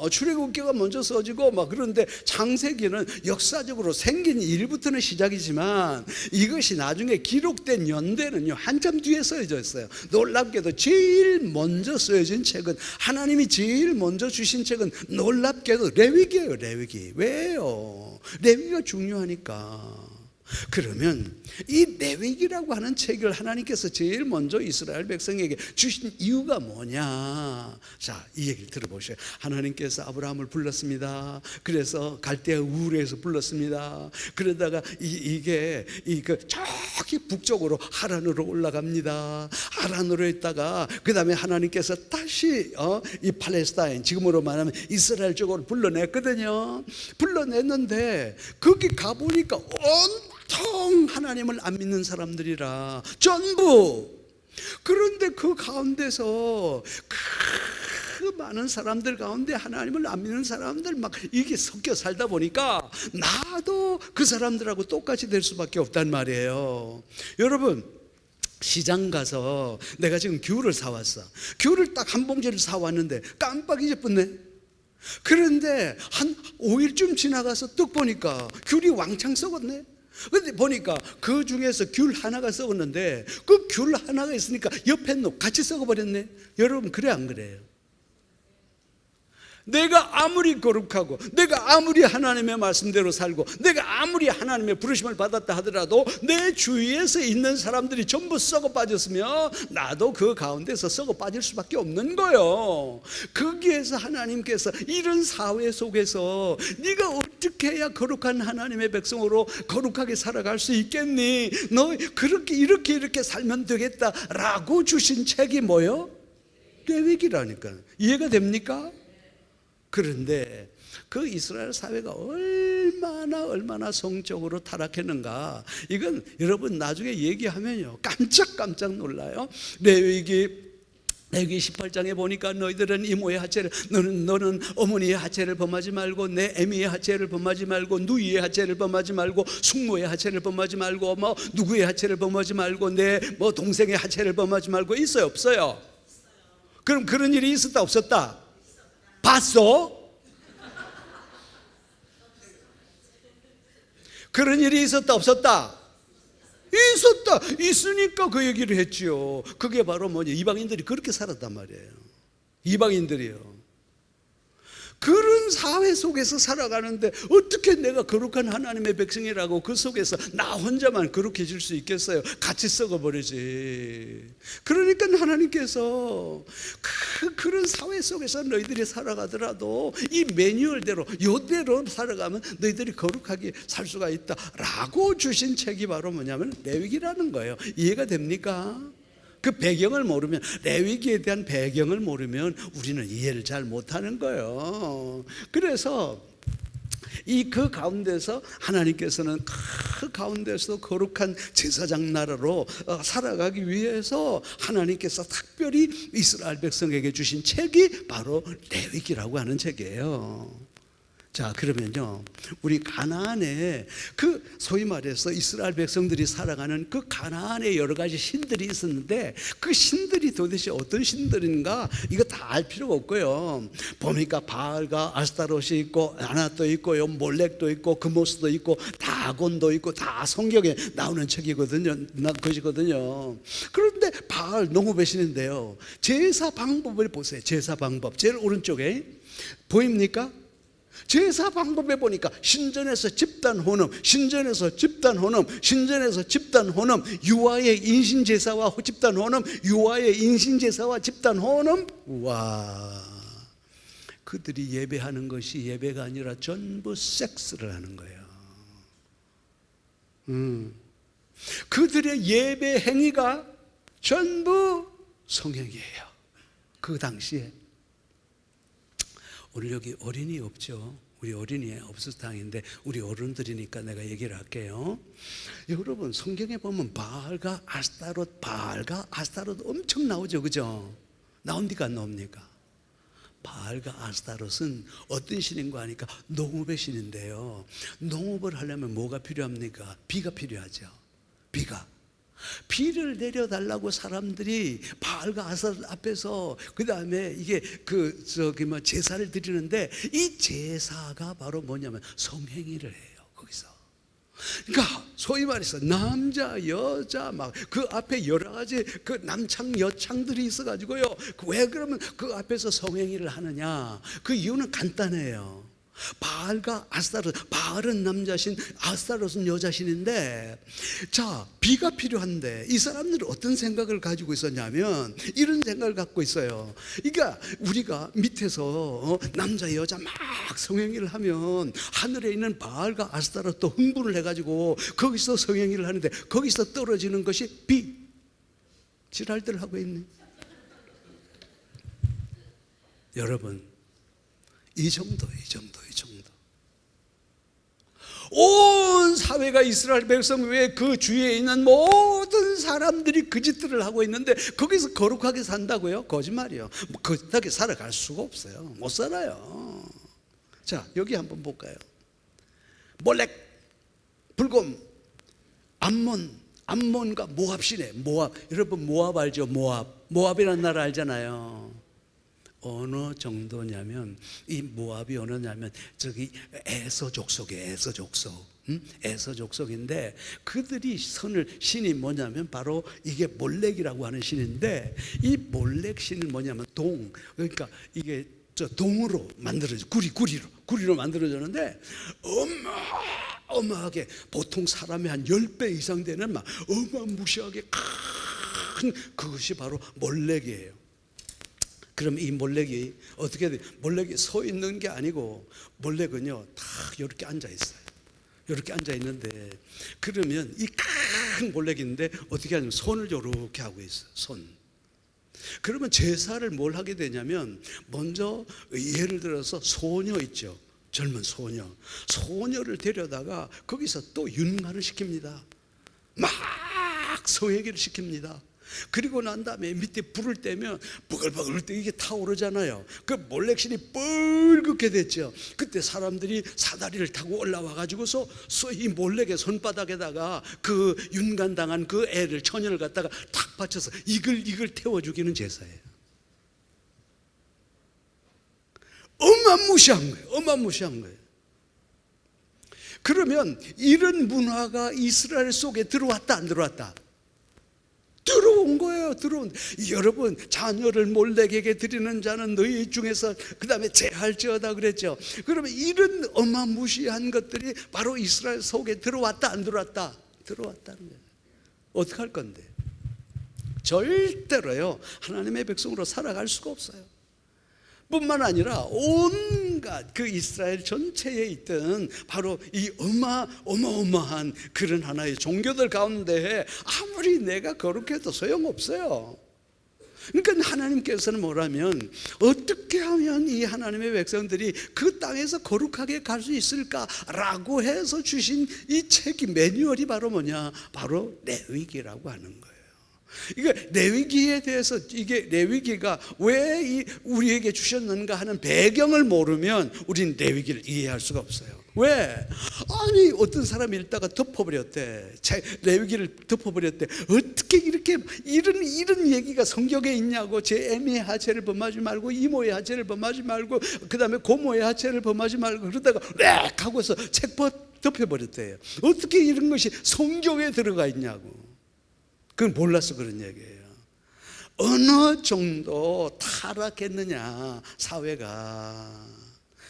출애굽기가 먼저 써지고 막 그런데 창세기는 역사적으로 생긴 일부터는 시작이지만 이것이 나중에 기록된 연대는요 한참 뒤에 써져 있어요. 놀랍게도 제일 먼저 쓰여진 책은, 하나님이 제일 먼저 주신 책은 놀랍게도 레위기예요. 레위기. 왜요? 레위기가 중요하니까. 그러면 이 레위기라고 하는 책을 하나님께서 제일 먼저 이스라엘 백성에게 주신 이유가 뭐냐? 자, 이 얘기를 들어보세요. 하나님께서 아브라함을 불렀습니다. 그래서 갈대아 우르에서 불렀습니다. 그러다가 이게 저기 북쪽으로 하란으로 올라갑니다. 하란으로 있다가 그 다음에 하나님께서 다시 이 팔레스타인, 지금으로 말하면 이스라엘 쪽으로 불러냈거든요. 불러냈는데 거기 가보니까 온통 하나님을 안 믿는 사람들이라 전부. 그런데 그 가운데서 그 많은 사람들 가운데 하나님을 안 믿는 사람들 막 이게 섞여 살다 보니까 나도 그 사람들하고 똑같이 될 수밖에 없단 말이에요. 여러분, 시장 가서 내가 지금 귤을 사왔어. 귤을 딱 한 봉지를 사왔는데 깜빡 잊어버렸네. 그런데 한 5일쯤 지나가서 뚝 보니까 귤이 왕창 썩었네. 근데 보니까 그 중에서 귤 하나가 썩었는데 그 귤 하나가 있으니까 옆에 놈 같이 썩어버렸네. 여러분, 그래 안 그래요? 내가 아무리 거룩하고 내가 아무리 하나님의 말씀대로 살고 내가 아무리 하나님의 부르심을 받았다 하더라도 내 주위에서 있는 사람들이 전부 썩어 빠졌으면 나도 그 가운데서 썩어 빠질 수밖에 없는 거예요. 거기에서 하나님께서 이런 사회 속에서 네가 어떻게 해야 거룩한 하나님의 백성으로 거룩하게 살아갈 수 있겠니? 너 그렇게 이렇게 살면 되겠다라고 주신 책이 뭐예요? 레위기라니까. 이해가 됩니까? 그런데 그 이스라엘 사회가 얼마나 성적으로 타락했는가, 이건 여러분 나중에 얘기하면요 깜짝 놀라요. 레위기 18장에 보니까 너희들은 이모의 하체를, 너는 어머니의 하체를 범하지 말고 내 애미의 하체를 범하지 말고 누이의 하체를 범하지 말고 숙모의 하체를 범하지 말고 뭐 누구의 하체를 범하지 말고 내 뭐 동생의 하체를 범하지 말고. 있어요, 없어요? 그럼 그런 일이 있었다, 없었다? 봤어? 그런 일이 있었다, 없었다? 있었다. 있으니까 그 얘기를 했지요. 그게 바로 뭐냐, 이방인들이 그렇게 살았단 말이에요. 이방인들이요. 그런 사회 속에서 살아가는데 어떻게 내가 거룩한 하나님의 백성이라고 그 속에서 나 혼자만 거룩해질 수 있겠어요? 같이 썩어버리지. 그러니까 하나님께서 그런 사회 속에서 너희들이 살아가더라도 이 매뉴얼대로 요대로 살아가면 너희들이 거룩하게 살 수가 있다라고 주신 책이 바로 뭐냐면 레위기라는 거예요. 이해가 됩니까? 그 배경을 모르면, 레위기에 대한 배경을 모르면 우리는 이해를 잘 못하는 거예요. 그래서 그 가운데서 하나님께서는 그 가운데서 거룩한 제사장 나라로 살아가기 위해서 하나님께서 특별히 이스라엘 백성에게 주신 책이 바로 레위기라고 하는 책이에요. 자, 그러면요, 우리 가나안에 그 소위 말해서 이스라엘 백성들이 살아가는 그 가나안에 여러 가지 신들이 있었는데 그 신들이 도대체 어떤 신들인가 이거 다 알 필요가 없고요. 보니까 바알과 아스타롯이 있고 아낫도 있고요, 몰렉도 있고 그모스도 있고 다곤도 있고 다 성경에 나오는 책이거든요. 것이거든요. 그런데 바알 농업의 신인데요, 제사 방법을 보세요. 제사 방법 제일 오른쪽에 보입니까? 제사 방법에 보니까 신전에서 집단 혼음, 신전에서 집단 혼음, 신전에서 집단 혼음, 유아의 인신 제사와 집단 혼음, 유아의 인신 제사와 집단 혼음. 와, 그들이 예배하는 것이 예배가 아니라 전부 섹스를 하는 거예요. 그들의 예배 행위가 전부 성행이에요. 그 당시에. 오늘 여기 어린이 없죠? 우리 어린이 없어서 다행인데 우리 어른들이니까 내가 얘기를 할게요. 여러분, 성경에 보면 바알과 아스타롯, 바알과 아스타롯 엄청 나오죠, 그죠? 나옵니까 안 나옵니까? 바알과 아스타롯은 어떤 신인가 하니까 농업의 신인데요, 농업을 하려면 뭐가 필요합니까? 비가 필요하죠. 비를 내려달라고 사람들이 바알과 아스타롯 앞에서 그 다음에 이게 제사를 드리는데, 이 제사가 바로 뭐냐면 성행위를 해요. 거기서. 그러니까 소위 말해서 남자 여자 막 그 앞에 여러 가지 그 남창 여창들이 있어가지고요, 왜 그러면 그 앞에서 성행위를 하느냐? 그 이유는 간단해요. 바알과 아스타롯, 바알은 남자신, 아스타롯은 여자신인데, 자, 비가 필요한데 이 사람들은 어떤 생각을 가지고 있었냐면 이런 생각을 갖고 있어요. 그러니까 우리가 밑에서 남자 여자 막 성행위를 하면 하늘에 있는 바알과 아스타롯도 흥분을 해가지고 거기서 성행위를 하는데 거기서 떨어지는 것이 비. 지랄들 하고 있네. 여러분, 이 정도. 온 사회가 이스라엘 백성 외에 그 주위에 있는 모든 사람들이 그 짓들을 하고 있는데 거기서 거룩하게 산다고요? 거짓말이요. 거룩하게 살아갈 수가 없어요. 못 살아요. 자, 여기 한번 볼까요? 몰렉, 불곰, 암몬과 모압시네. 모압, 여러분 모압 알죠? 모압이라는 나라 알잖아요. 어느 정도냐면, 이 모압이 어느냐면 저기 에서 족속이에요. 에서 족속인데 그들이 신이 뭐냐면 바로 이게 몰렉이라고 하는 신인데, 이 몰렉 신은 뭐냐면 그러니까 이게 동으로 만들어져, 구리로 만들어졌는데 어마하게, 보통 사람의 한 10배 이상 되는 막 어마무시하게 큰 그것이 바로 몰렉이에요. 그럼 이 몰렉이 어떻게 돼? 몰렉이 서 있는 게 아니고 몰렉은요 다 이렇게 앉아 있어요. 이렇게 앉아 있는데, 그러면 이 큰 몰렉인데 어떻게 하냐면 손을 이렇게 하고 있어요. 손. 그러면 제사를 뭘 하게 되냐면, 먼저 예를 들어서 소녀 있죠. 젊은 소녀를 데려다가 거기서 또 윤관을 시킵니다. 막 성행위를 시킵니다. 그리고 난 다음에 밑에 불을 떼면 버글버글 때 이게 타오르잖아요. 그 몰렉신이 뻘겋게 됐죠. 그때 사람들이 사다리를 타고 올라와 가지고서 이 몰렉의 손바닥에다가 그 윤관당한 그 애를, 처녀를 갖다가 탁 받쳐서 이글 태워 죽이는 제사예요. 어마무시한 거예요. 그러면 이런 문화가 이스라엘 속에 들어왔다 안 들어왔다? 들어온 거예요. 들어온. 여러분, 자녀를 몰렉에게 드리는 자는 너희 중에서 그 다음에 제할지어다 그랬죠. 그러면 이런 어마무시한 것들이 바로 이스라엘 속에 들어왔다 안 들어왔다? 들어왔다는 거예요. 어떻게 할 건데? 절대로요 하나님의 백성으로 살아갈 수가 없어요. 뿐만 아니라 온갖 그 이스라엘 전체에 있던 바로 이 어마어마한 그런 하나의 종교들 가운데 아무리 내가 거룩해도 소용없어요. 그러니까 하나님께서는 뭐라면 어떻게 하면 이 하나님의 백성들이 그 땅에서 거룩하게 갈 수 있을까라고 해서 주신 이 책이 매뉴얼이 바로 뭐냐? 바로 레위기라고 하는 거예요. 이게 레위기에 대해서 이게 레위기가 왜 우리에게 주셨는가 하는 배경을 모르면 우리는 레위기를 이해할 수가 없어요. 왜? 아니 어떤 사람이 읽다가 덮어버렸대. 레위기를 덮어버렸대. 어떻게 이렇게 이런 얘기가 성경에 있냐고. 제 애미의 하체를 범하지 말고 이모의 하체를 범하지 말고 그 다음에 고모의 하체를 범하지 말고 그러다가 렉 하고서 책 덮여버렸대요. 어떻게 이런 것이 성경에 들어가 있냐고. 그건 몰라서 그런 얘기예요. 어느 정도 타락했느냐 사회가.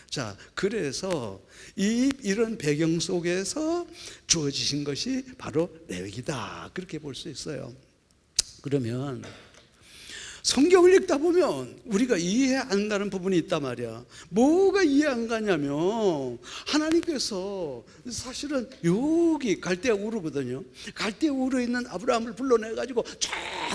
자, 그래서 이런 배경 속에서 주어지신 것이 바로 레위기다 그렇게 볼 수 있어요. 그러면 성경을 읽다 보면 우리가 이해 안 가는 부분이 있단 말이야. 뭐가 이해 안 가냐면 하나님께서 사실은 여기 갈대아 우르거든요. 갈대아 우르에 있는 아브라함을 불러내가지고 저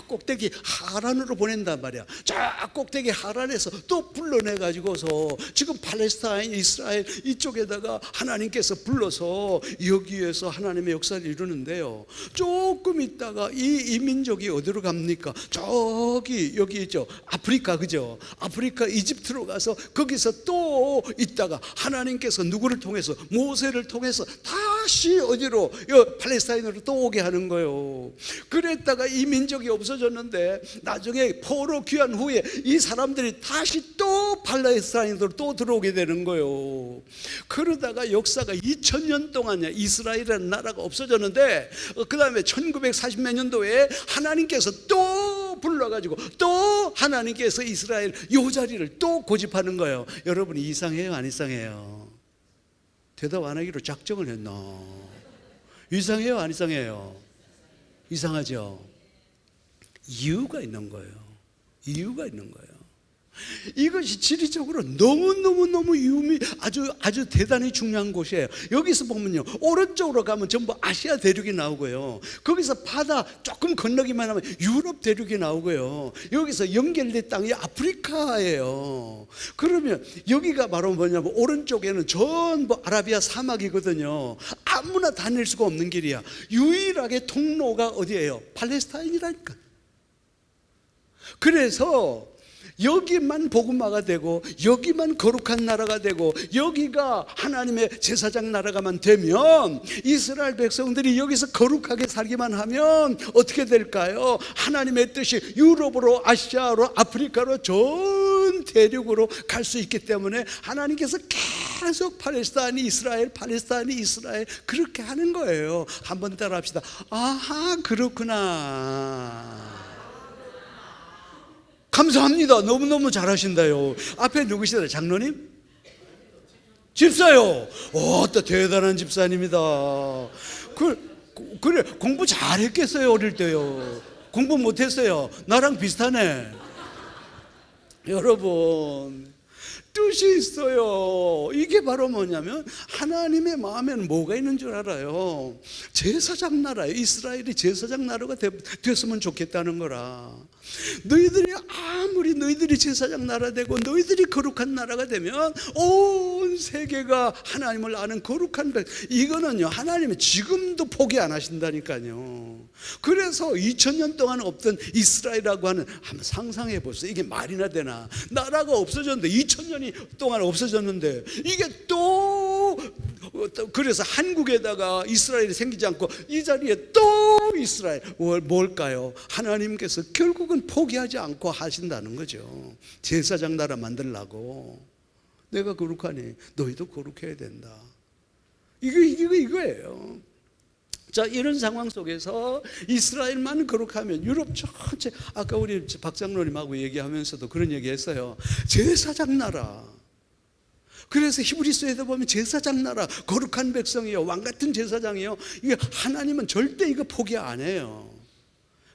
꼭대기 하란으로 보낸단 말이야. 저 꼭대기 하란에서 또 불러내가지고서 지금 팔레스타인 이스라엘 이쪽에다가 하나님께서 불러서 여기에서 하나님의 역사를 이루는데요. 조금 있다가 이 민족이 어디로 갑니까? 여기 있죠. 아프리카, 그죠? 아프리카 이집트로 가서 거기서 또 있다가 하나님께서 누구를 통해서 모세를 통해서 다시 어디로 팔레스타인으로 또 오게 하는 거예요. 그랬다가 이 민족이 없어졌는데 나중에 포로 귀환 후에 이 사람들이 다시 또 팔레스타인으로 또 들어오게 되는 거예요. 그러다가 역사가 2000년 동안이야. 이스라엘이라는 나라가 없어졌는데 그 다음에 1940몇 년도에 하나님께서 또 불러가지고 또 하나님께서 이스라엘 요 자리를 또 고집하는 거예요. 여러분이 이상해요 안 이상해요? 대답 안 하기로 작정을 했나? 이상해요 안 이상해요? 이상하죠? 이유가 있는 거예요. 이유가 있는 거예요. 이것이 지리적으로 너무 아주 대단히 중요한 곳이에요. 여기서 보면요 오른쪽으로 가면 전부 아시아 대륙이 나오고요, 거기서 바다 조금 건너기만 하면 유럽 대륙이 나오고요, 여기서 연결된 땅이 아프리카예요. 그러면 여기가 바로 뭐냐면 오른쪽에는 전부 아라비아 사막이거든요. 아무나 다닐 수가 없는 길이야. 유일하게 통로가 어디예요? 팔레스타인이라니까. 그래서 여기만 복음화가 되고 여기만 거룩한 나라가 되고 여기가 하나님의 제사장 나라가만 되면 이스라엘 백성들이 여기서 거룩하게 살기만 하면 어떻게 될까요? 하나님의 뜻이 유럽으로 아시아로 아프리카로 전 대륙으로 갈 수 있기 때문에 하나님께서 계속 팔레스타인이 이스라엘 그렇게 하는 거예요. 한번 따라 합시다. 아하, 그렇구나. 감사합니다. 너무너무 잘하신다요. 앞에 누구시더라? 장로님? 집사요. 또 대단한 집사님이다. 그래, 공부 잘했겠어요 어릴 때요. 공부 못했어요. 나랑 비슷하네. 여러분, 뜻이 있어요. 이게 바로 뭐냐면 하나님의 마음에는 뭐가 있는 줄 알아요? 제사장 나라예요. 이스라엘이 제사장 나라가 됐으면 좋겠다는 거라. 너희들이 제사장 나라 되고 너희들이 거룩한 나라가 되면 온 세계가 하나님을 아는 거룩한 이거는요 하나님이 지금도 포기 안 하신다니까요. 그래서 2000년 동안 없던 이스라엘이라고 하는, 한번 상상해 보세요. 이게 말이나 되나? 나라가 없어졌는데 2000년이 동안 없어졌는데 이게 또 그래서 한국에다가 이스라엘이 생기지 않고 이 자리에 또 이스라엘. 뭘까요? 하나님께서 결국은 포기하지 않고 하신다는 거죠. 제사장 나라 만들라고. 내가 거룩하니 너희도 거룩해야 된다. 이거예요. 자, 이런 상황 속에서 이스라엘만 거룩하면 유럽 전체, 아까 우리 박 장로님하고 얘기하면서도 그런 얘기했어요. 제사장 나라. 그래서 히브리서에도 보면 제사장 나라, 거룩한 백성이요, 왕 같은 제사장이요. 이게 하나님은 절대 이거 포기 안 해요.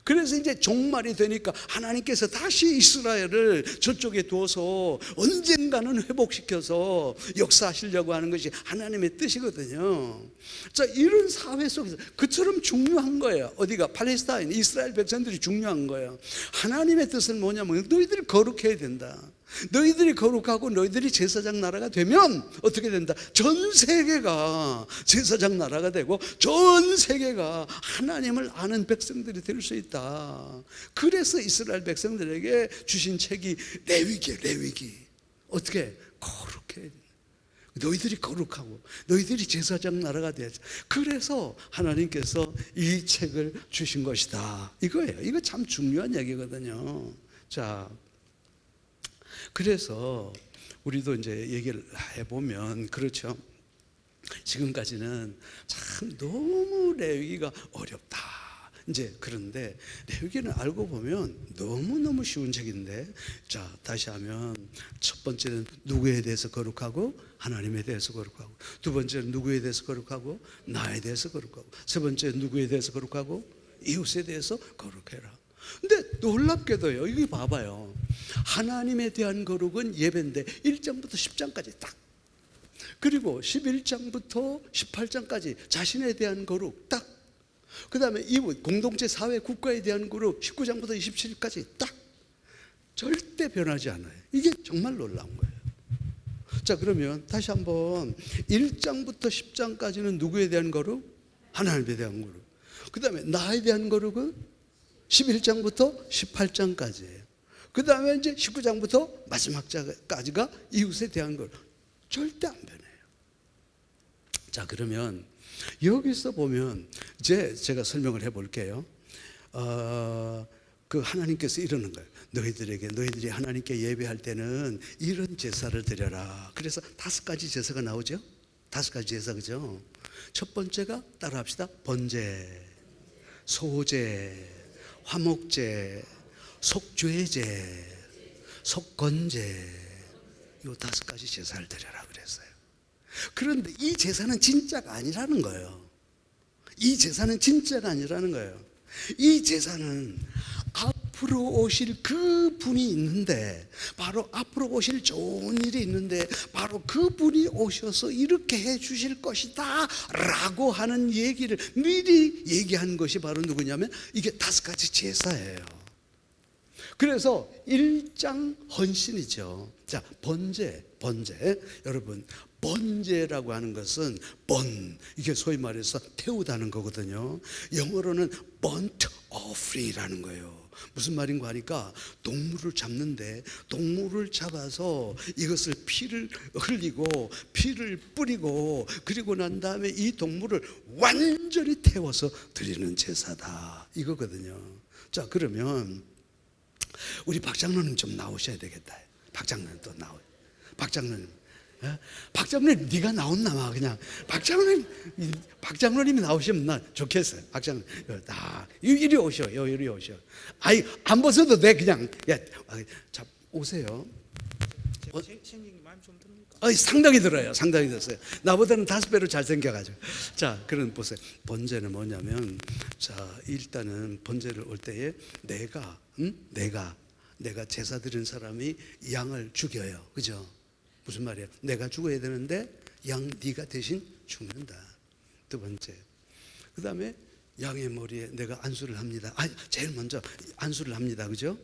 그래서 이제 종말이 되니까 하나님께서 다시 이스라엘을 저쪽에 두어서 언젠가는 회복시켜서 역사하시려고 하는 것이 하나님의 뜻이거든요. 자, 이런 사회 속에서 그처럼 중요한 거예요. 어디가? 팔레스타인, 이스라엘 백성들이 중요한 거예요. 하나님의 뜻은 뭐냐면 너희들이 거룩해야 된다. 너희들이 거룩하고 너희들이 제사장 나라가 되면 어떻게 된다? 전 세계가 제사장 나라가 되고 전 세계가 하나님을 아는 백성들이 될 수 있다. 그래서 이스라엘 백성들에게 주신 책이 레위기예요. 레위기. 어떻게? 거룩해야 된다. 너희들이 거룩하고 너희들이 제사장 나라가 돼야지. 그래서 하나님께서 이 책을 주신 것이다. 이거예요. 이거 참 중요한 얘기거든요. 자, 그래서 우리도 이제 얘기를 해보면 그렇죠. 지금까지는 참 너무 레위기가 어렵다. 이제 그런데 레위기는 알고 보면 너무너무 쉬운 책인데, 자, 다시 하면 첫 번째는 누구에 대해서 거룩하고 하나님에 대해서 거룩하고, 두 번째는 누구에 대해서 거룩하고 나에 대해서 거룩하고, 세 번째는 누구에 대해서 거룩하고 이웃에 대해서 거룩해라. 근데 놀랍게도요, 여기 봐봐요. 하나님에 대한 거룩은 예배인데 1장부터 10장까지 딱, 그리고 11장부터 18장까지 자신에 대한 거룩 딱, 그 다음에 이웃, 공동체, 사회, 국가에 대한 거룩 19장부터 27장까지 딱, 절대 변하지 않아요. 이게 정말 놀라운 거예요. 자, 그러면 다시 한번 1장부터 10장까지는 누구에 대한 거룩? 하나님에 대한 거룩. 그 다음에 나에 대한 거룩은 11장부터 18장까지예요. 그 다음에 이제 19장부터 마지막 장까지가 이웃에 대한 걸 절대 안 변해요. 자, 그러면 여기서 보면 이제 제가 설명을 해볼게요. 그 하나님께서 이러는 거예요. 너희들이 하나님께 예배할 때는 이런 제사를 드려라. 그래서 5가지 제사가 나오죠. 5가지 제사, 그죠? 첫 번째가 따라합시다. 번제, 소제, 화목제, 속죄제, 속건제, 이 5가지 제사를 드려라 그랬어요. 그런데 이 제사는 진짜가 아니라는 거예요. 이 제사는 진짜가 아니라는 거예요. 이 제사는 앞으로 오실 그 분이 있는데, 바로 앞으로 오실 좋은 일이 있는데, 바로 그 분이 오셔서 이렇게 해 주실 것이다 라고 하는 얘기를 미리 얘기한 것이 바로 누구냐면 이게 5가지 제사예요. 그래서 1장 헌신이죠. 자, 번제. 여러분, 번제라고 하는 것은 이게 소위 말해서 태우다는 거거든요. 영어로는 burnt offering이라는 거예요. 무슨 말인가 하니까 동물을 잡는데, 동물을 잡아서 이것을 피를 흘리고 피를 뿌리고, 그리고 난 다음에 이 동물을 완전히 태워서 드리는 제사다, 이거거든요. 자, 그러면 우리 박 장로님 좀 나오셔야 되겠다. 박 장로님 또 나와요. 박 장로님, 박 장로님 네가 나온나마 그냥 박 장로님이 나오시면 나 좋겠어요. 박 장로님, 이리 오셔, 이리 오셔. 아이, 안 벗어도 돼 그냥. 야, 자, 오세요. 생긴 게 마음에 좀 듭니까? 상당히 들어요. 상당히 들었어요. 나보다는 5배로 잘생겨가지고. 자, 그럼 보세요. 번제는 뭐냐면, 자, 일단은 번제를 올 때에 내가 제사 드린 사람이 양을 죽여요. 그죠? 무슨 말이에요? 내가 죽어야 되는데 양 네가 대신 죽는다. 두 번째, 그 다음에 양의 머리에 내가 안수를 합니다. 제일 먼저 안수를 합니다. 그죠?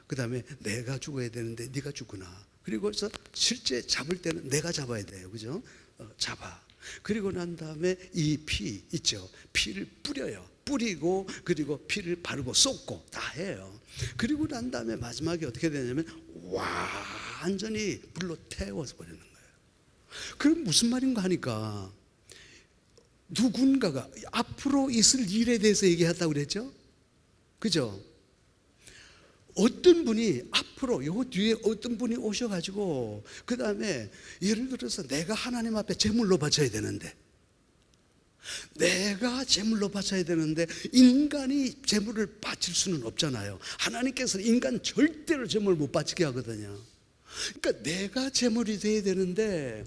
그 다음에 내가 죽어야 되는데 네가 죽구나. 그리고 서 실제 잡을 때는 내가 잡아야 돼요. 그죠? 잡아. 그리고 난 다음에 이 피 있죠. 피를 뿌려요. 뿌리고, 그리고 피를 바르고 쏟고 다 해요. 그리고 난 다음에 마지막에 어떻게 되냐면 완전히 불로 태워서 버리는 거예요. 그럼 무슨 말인가 하니까, 누군가가 앞으로 있을 일에 대해서 얘기했다고 그랬죠? 그죠? 어떤 분이 앞으로 요 뒤에 어떤 분이 오셔가지고, 그 다음에 예를 들어서 내가 하나님 앞에 제물로 바쳐야 되는데, 내가 제물로 바쳐야 되는데 인간이 제물을 바칠 수는 없잖아요. 하나님께서 인간 절대로 제물 못 바치게 하거든요. 그러니까 내가 제물이 돼야 되는데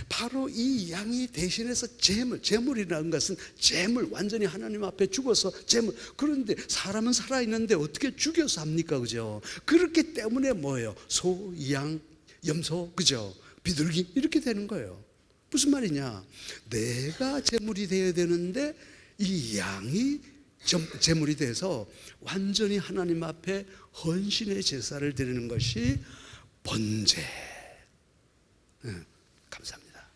바로 이 양이 대신해서 제물이라는 것은 제물, 완전히 하나님 앞에 죽어서 제물. 그런데 사람은 살아있는데 어떻게 죽여서 합니까? 그죠? 그렇기 때문에 뭐예요? 소, 양, 염소, 그죠? 비둘기 이렇게 되는 거예요. 무슨 말이냐? 내가 제물이 되어야 되는데 이 양이 제물이 돼서 완전히 하나님 앞에 헌신의 제사를 드리는 것이 번제. 감사합니다.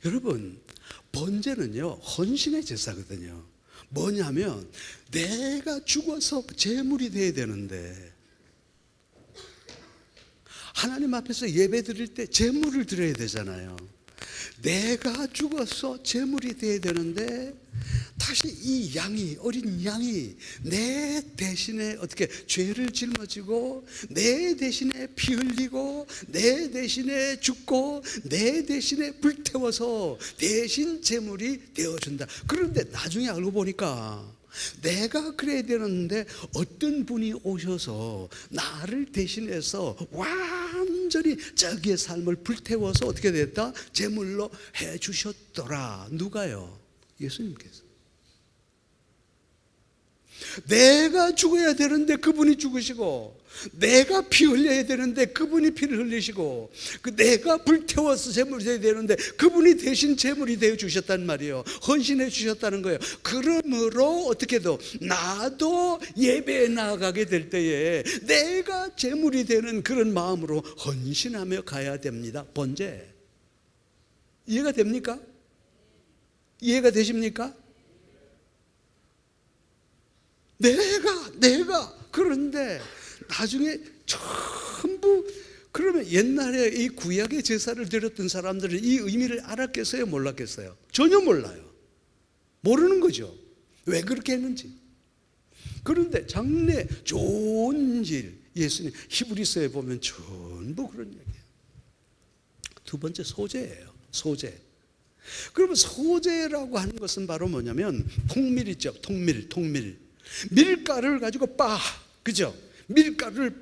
여러분, 번제는요 헌신의 제사거든요. 뭐냐면 내가 죽어서 제물이 돼야 되는데 하나님 앞에서 예배 드릴 때 제물을 드려야 되잖아요. 내가 죽어서 제물이 돼야 되는데 다시 이 양이, 어린 양이 내 대신에 어떻게 죄를 짊어지고 내 대신에 피 흘리고 내 대신에 죽고 내 대신에 불태워서 대신 제물이 되어준다. 그런데 나중에 알고 보니까 내가 그래야 되는데 어떤 분이 오셔서 나를 대신해서 완전히 자기의 삶을 불태워서 어떻게 됐다? 제물로 해 주셨더라. 누가요? 예수님께서. 내가 죽어야 되는데 그분이 죽으시고, 내가 피 흘려야 되는데 그분이 피를 흘리시고, 내가 불태워서 제물이 되어야 되는데 그분이 대신 제물이 되어 주셨단 말이에요. 헌신해 주셨다는 거예요. 그러므로 어떻게 해도 나도 예배에 나아가게 될 때에 내가 제물이 되는 그런 마음으로 헌신하며 가야 됩니다. 번제. 이해가 됩니까? 이해가 되십니까? 내가 그런데 나중에 전부, 그러면 옛날에 이 구약의 제사를 드렸던 사람들은 이 의미를 알았겠어요? 몰랐겠어요? 전혀 몰라요. 모르는 거죠. 왜 그렇게 했는지. 그런데 장래 좋은 일, 예수님 히브리서에 보면 전부 그런 얘기예요. 두 번째 소제예요. 소제. 그러면 소제라고 하는 것은 바로 뭐냐면 통밀 있죠. 통밀. 밀가루를 가지고 그죠? 밀가루를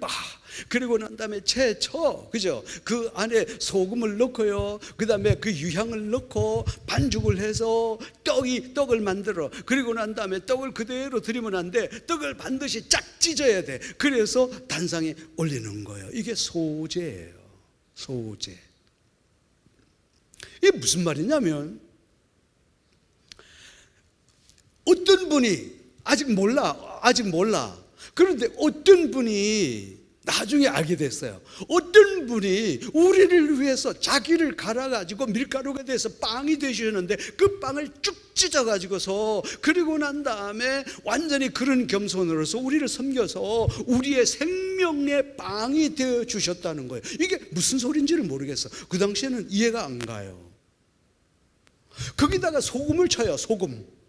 그리고 난 다음에 채쳐, 그죠? 그 안에 소금을 넣고요. 그 다음에 그 유향을 넣고 반죽을 해서 떡을 만들어. 그리고 난 다음에 떡을 그대로 드리면 안 돼. 떡을 반드시 쫙 찢어야 돼. 그래서 단상에 올리는 거예요. 이게 소제예요. 소제. 이게 무슨 말이냐면 어떤 분이 아직 몰라. 그런데 어떤 분이 나중에 알게 됐어요. 어떤 분이 우리를 위해서 자기를 갈아가지고 밀가루가 돼서 빵이 되시는데 그 빵을 쭉 찢어가지고서 그리고 난 다음에 완전히 그런 겸손으로서 우리를 섬겨서 우리의 생명의 빵이 되어 주셨다는 거예요. 이게 무슨 소리인지를 모르겠어. 그 당시에는 이해가 안 가요. 거기다가 소금을 쳐요. 소금.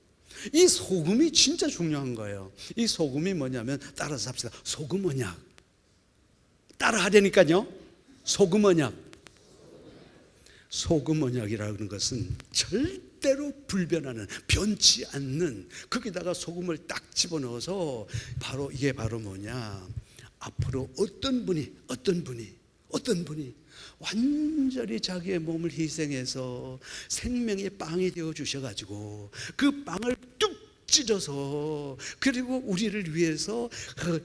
이 소금이 진짜 중요한 거예요. 이 소금이 뭐냐면, 따라서 합시다. 소금 언약. 따라 하려니까요. 소금 언약. 소금 언약이라는 것은 절대로 불변하는, 변치 않는, 거기다가 소금을 딱 집어넣어서 이게 바로 뭐냐, 앞으로 어떤 분이 완전히 자기의 몸을 희생해서 생명의 빵이 되어 주셔가지고 그 빵을 뚝 찢어서 그리고 우리를 위해서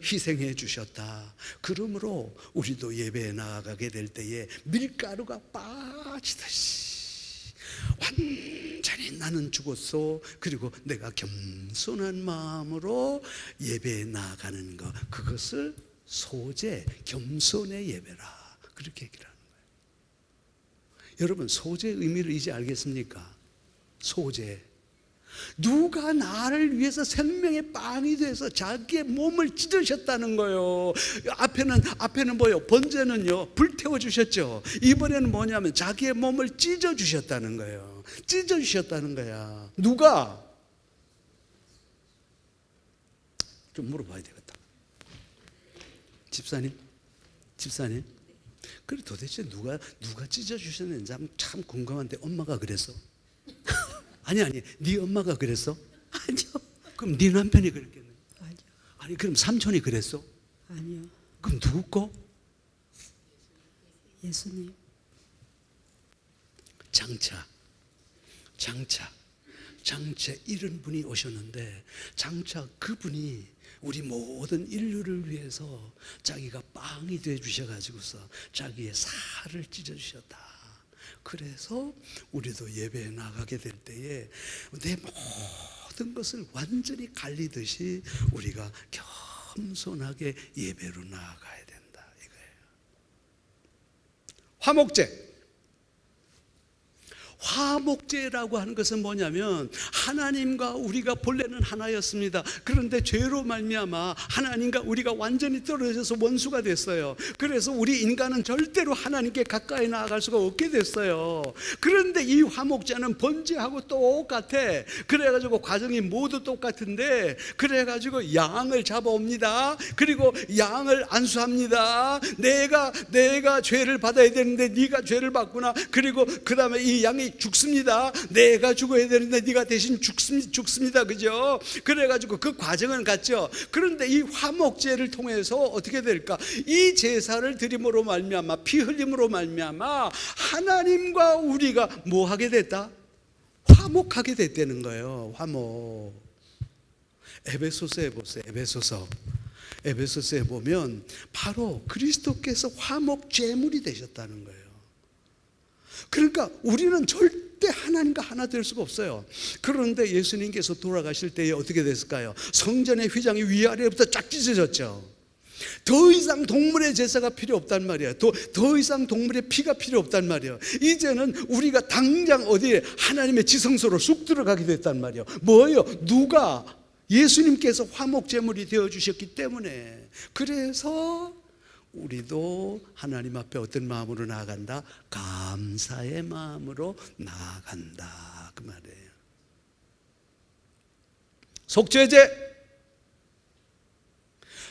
희생해 주셨다. 그러므로 우리도 예배에 나아가게 될 때에 밀가루가 빠지듯이 완전히 나는 죽었어. 그리고 내가 겸손한 마음으로 예배에 나아가는 것, 그것을 소제, 겸손의 예배라, 그렇게 얘기를 하는 거예요. 여러분, 소제의 의미를 이제 알겠습니까? 소제. 누가 나를 위해서 생명의 빵이 돼서 자기의 몸을 찢으셨다는 거예요. 앞에는 뭐예요? 번제는요, 불태워 주셨죠. 이번에는 뭐냐면 자기의 몸을 찢어 주셨다는 거예요. 찢어 주셨다는 거야. 누가? 좀 물어봐야 되겠다. 집사님. 그래, 도대체 누가 찢어 주셨는지 참 궁금한데, 엄마가 그래서 아니 네 엄마가 그랬어? 아니요. 그럼 네 남편이 그랬겠네? 아니요. 아니 그럼 삼촌이 그랬어? 아니요. 그럼 누구 거? 예수님. 장차 이런 분이 오셨는데, 장차 그분이 우리 모든 인류를 위해서 자기가 빵이 되어 주셔가지고서 자기의 살을 찢어 주셨다. 그래서 우리도 예배에 나가게 될 때에 내 모든 것을 완전히 갈리듯이 우리가 겸손하게 예배로 나아가야 된다, 이거예요. 화목제라고 하는 것은 뭐냐면, 하나님과 우리가 본래는 하나였습니다. 그런데 죄로 말미암아 하나님과 우리가 완전히 떨어져서 원수가 됐어요. 그래서 우리 인간은 절대로 하나님께 가까이 나아갈 수가 없게 됐어요. 그런데 이 화목제는 번제하고 똑같아. 그래가지고 과정이 모두 똑같은데, 그래가지고 양을 잡아옵니다. 그리고 양을 안수합니다. 내가 죄를 받아야 되는데 네가 죄를 받구나. 그리고 그 다음에 이 양이 죽습니다. 내가 죽어야 되는데 네가 대신 죽습니다. 그죠? 그래가지고 그 과정은 같죠. 그런데 이 화목제를 통해서 어떻게 될까? 이 제사를 드림으로 말미암아, 피 흘림으로 말미암아 하나님과 우리가 뭐 하게 됐다? 화목하게 됐다는 거예요. 화목. 에베소서에 보세요. 에베소서에 보면 바로 그리스도께서 화목 제물이 되셨다는 거예요. 그러니까 우리는 절대 하나님과 하나 될 수가 없어요. 그런데 예수님께서 돌아가실 때에 어떻게 됐을까요? 성전의 휘장이 위아래부터 쫙 찢어졌죠. 더 이상 동물의 제사가 필요 없단 말이에요. 더 이상 동물의 피가 필요 없단 말이에요. 이제는 우리가 당장 어디에 하나님의 지성소로 쑥 들어가게 됐단 말이에요. 뭐예요? 누가? 예수님께서 화목제물이 되어주셨기 때문에. 그래서 우리도 하나님 앞에 어떤 마음으로 나아간다? 감사의 마음으로 나아간다, 그 말이에요. 속죄제,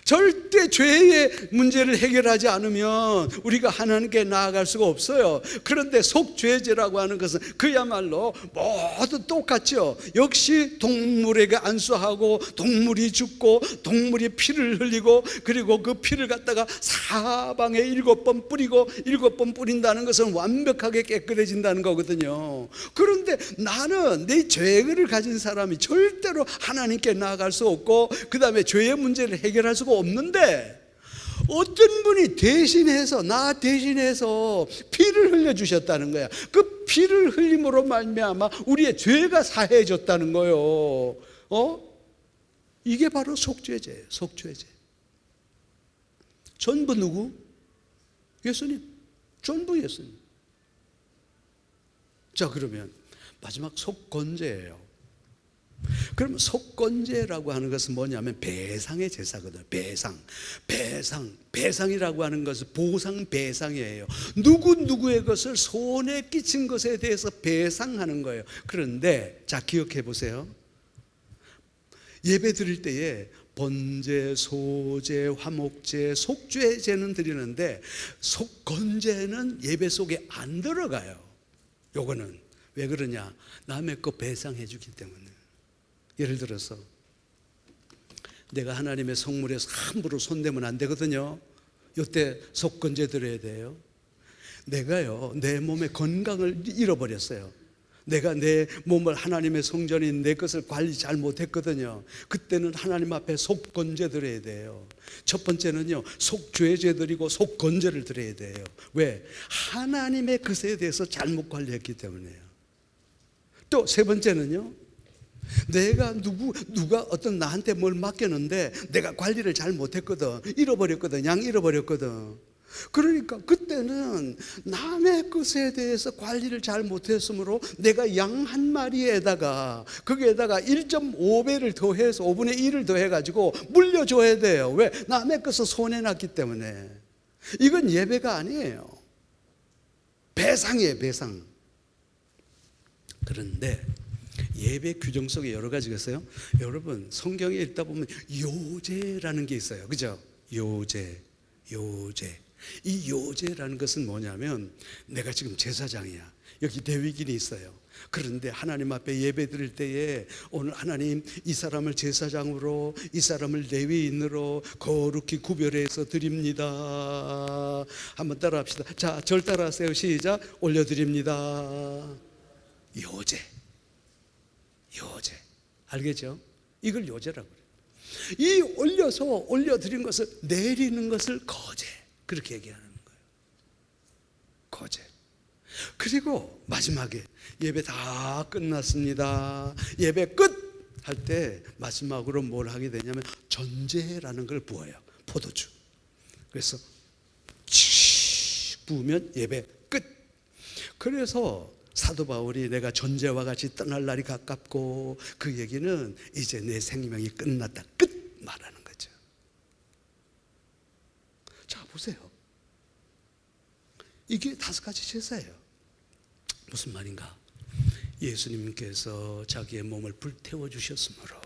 절대 죄의 문제를 해결하지 않으면 우리가 하나님께 나아갈 수가 없어요. 그런데 속죄제라고 하는 것은 그야말로 모두 똑같죠. 역시 동물에게 안수하고 동물이 죽고 동물이 피를 흘리고, 그리고 그 피를 갖다가 사방에 7번 뿌리고, 7번 뿌린다는 것은 완벽하게 깨끗해진다는 거거든요. 그런데 나는 내 죄를 가진 사람이 절대로 하나님께 나아갈 수 없고, 그 다음에 죄의 문제를 해결할 수가 없는데, 어떤 분이 나 대신해서 피를 흘려주셨다는 거야. 그 피를 흘림으로 말미암아 우리의 죄가 사해졌다는 거예요. 이게 바로 속죄제예요. 속죄제. 전부 누구? 예수님. 전부 예수님. 자, 그러면 마지막 속건제예요. 그러면 속건제라고 하는 것은 뭐냐면 배상의 제사거든요. 배상이라고 하는 것은 보상 배상이에요. 누구의 것을 손에 끼친 것에 대해서 배상하는 거예요. 그런데 자, 기억해 보세요. 예배 드릴 때에 번제, 소제, 화목제, 속죄제는 드리는데 속건제는 예배 속에 안 들어가요. 요거는 왜 그러냐? 남의 거 배상해 주기 때문에. 예를 들어서 내가 하나님의 성물에 함부로 손대면 안 되거든요. 이때 속건제 드려야 돼요. 내가요, 내 몸의 건강을 잃어버렸어요. 내가 내 몸을 하나님의 성전인 내 것을 관리 잘 못했거든요. 그때는 하나님 앞에 속건제 드려야 돼요. 첫 번째는요, 속죄제 드리고 속건제를 드려야 돼요. 왜? 하나님의 것에 대해서 잘못 관리했기 때문에요. 또 세 번째는요, 내가 누가 어떤 나한테 뭘 맡겼는데 내가 관리를 잘 못했거든. 양 잃어버렸거든. 그러니까 그때는 남의 것에 대해서 관리를 잘 못했으므로 내가 양 한 마리에다가 거기에다가 1.5배를 더해서 5분의 1을 더해가지고 물려줘야 돼요. 왜? 남의 것을 손에 놨기 때문에. 이건 예배가 아니에요. 배상이에요, 배상. 그런데 예배 규정 속에 여러 가지가 있어요. 여러분, 성경에 읽다 보면 요제라는 게 있어요. 그죠? 요제. 이 요제라는 것은 뭐냐면 내가 지금 제사장이야. 여기 레위인이 있어요. 그런데 하나님 앞에 예배 드릴 때에 오늘 하나님 이 사람을 제사장으로, 이 사람을 레위인으로 거룩히 구별해서 드립니다. 한번 따라합시다. 자, 절 따라하세요. 시작. 올려드립니다. 요제. 알겠죠? 이걸 요제라고 그래요. 이 올려드린 것을, 내리는 것을 거제, 그렇게 얘기하는 거예요. 거제. 그리고 마지막에 예배 다 끝났습니다. 예배 끝 할 때 마지막으로 뭘 하게 되냐면 전제라는 걸 부어요. 포도주. 그래서 칙 부으면 예배 끝. 그래서 사도 바울이 내가 전제와 같이 떠날 날이 가깝고, 그 얘기는 이제 내 생명이 끝났다, 끝 말하는 거죠. 자, 보세요. 이게 5가지 제사예요. 무슨 말인가? 예수님께서 자기의 몸을 불태워 주셨으므로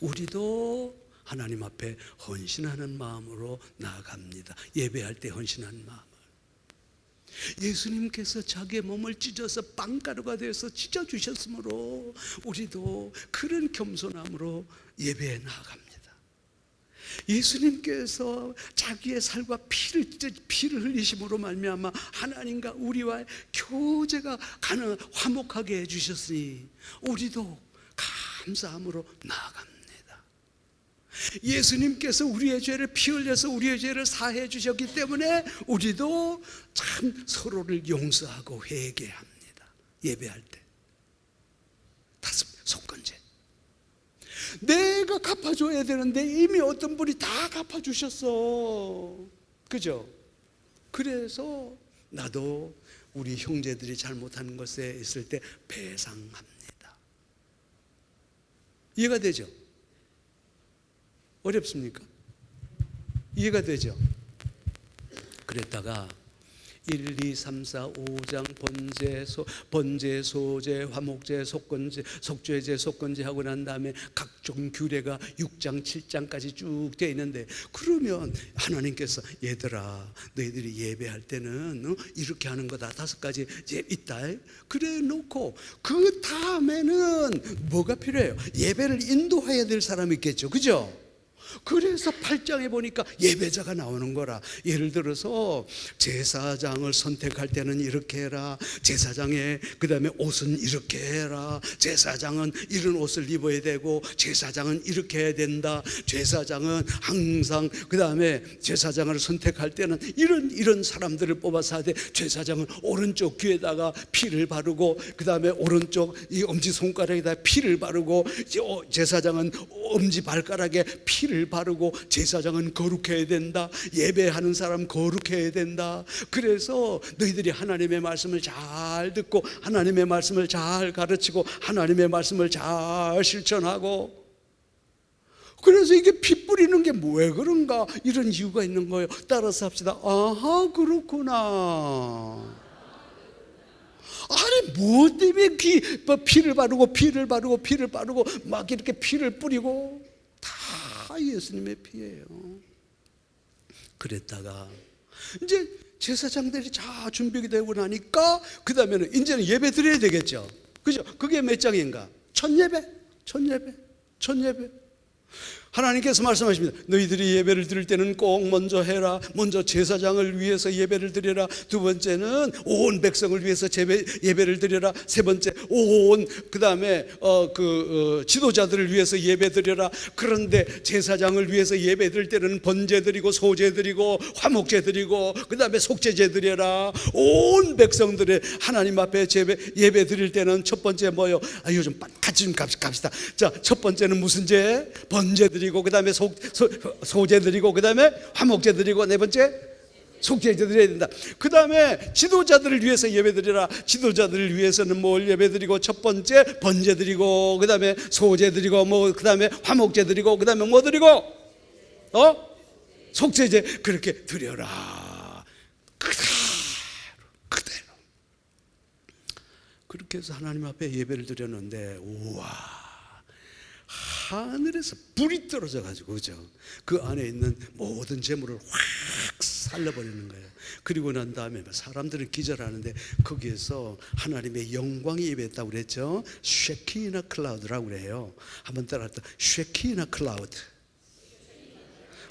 우리도 하나님 앞에 헌신하는 마음으로 나아갑니다. 예배할 때 헌신하는 마음을. 예수님께서 자기의 몸을 찢어서 빵가루가 되어서 찢어주셨으므로 우리도 그런 겸손함으로 예배에 나아갑니다. 예수님께서 자기의 살과 피를 흘리심으로 말미암아 하나님과 우리와의 교제가 화목하게 해주셨으니 우리도 감사함으로 나아갑니다. 예수님께서 우리의 죄를 피 흘려서 우리의 죄를 사해 주셨기 때문에 우리도 참 서로를 용서하고 회개합니다. 예배할 때. 5, 속건제. 내가 갚아줘야 되는데 이미 어떤 분이 다 갚아주셨어. 그죠? 그래서 나도 우리 형제들이 잘못하는 것에 있을 때 배상합니다. 이해가 되죠? 어렵습니까? 이해가 되죠? 그랬다가 1, 2, 3, 4, 5장 번제, 소제, 화목제, 속건제, 속죄제, 속건제 하고 난 다음에 각종 규례가 6장, 7장까지 쭉 되어 있는데, 그러면 하나님께서 얘들아 너희들이 예배할 때는 이렇게 하는 거다, 5가지 있다. 그래 놓고 그 다음에는 뭐가 필요해요? 예배를 인도해야 될 사람이 있겠죠. 그죠? 그래서 8장에 보니까 예배자가 나오는 거라. 예를 들어서 제사장을 선택할 때는 이렇게 해라. 제사장의 그 다음에 옷은 이렇게 해라. 제사장은 이런 옷을 입어야 되고, 제사장은 이렇게 해야 된다. 제사장은 항상 그 다음에 제사장을 선택할 때는 이런 사람들을 뽑아서 하되, 제사장은 오른쪽 귀에다가 피를 바르고, 그 다음에 오른쪽 이 엄지손가락에다 피를 바르고, 제사장은 엄지발가락에 피를 바르고, 제사장은 거룩해야 된다. 예배하는 사람 거룩해야 된다. 그래서 너희들이 하나님의 말씀을 잘 듣고, 하나님의 말씀을 잘 가르치고, 하나님의 말씀을 잘 실천하고, 그래서 이게 피 뿌리는 게 왜 그런가, 이런 이유가 있는 거예요. 따라서 합시다. 아하, 그렇구나. 아니 뭐 때문에 피를 바르고 막 이렇게 피를 뿌리고, 다 예수님의 피예요. 그랬다가 이제 제사장들이 다 준비가 되고 나니까 그 다음에는 이제는 예배 드려야 되겠죠. 그죠? 그게 몇 장인가? 첫 예배. 하나님께서 말씀하십니다. 너희들이 예배를 드릴 때는 꼭 먼저 해라. 먼저 제사장을 위해서 예배를 드려라. 두 번째는 온 백성을 위해서 예배를 드려라. 세 번째 온 그 다음에 지도자들을 위해서 예배 드려라. 그런데 제사장을 위해서 예배 드릴 때는 번제 드리고, 소제 드리고, 화목제 드리고, 그 다음에 속죄제 드려라. 온 백성들의 하나님 앞에 예배 드릴 때는 첫 번째 뭐요? 요즘 같이 좀 갑시다. 자, 첫 번째는 무슨 제? 번제 드리고, 그 다음에 소제 드리고, 그 다음에 화목제 드리고, 네 번째 속죄제 드려야 된다. 그 다음에 지도자들을 위해서 예배 드리라. 지도자들을 위해서는 뭘 예배 드리고, 첫 번째 번제 드리고, 그 다음에 소제 드리고, 그 다음에 화목제 드리고, 그 다음에 뭐 드리고? 속죄제. 그렇게 드려라. 그대로. 그렇게 해서 하나님 앞에 예배를 드렸는데, 우와, 하늘에서 불이 떨어져 가지고, 그죠? 그 안에 있는 모든 재물을 확 살려버리는 거예요. 그리고 난 다음에 사람들은 기절하는데 거기에서 하나님의 영광이 임했다고 그랬죠. 쉐키나 클라우드라고 그래요. 한번 따라했다. 쉐키나 클라우드.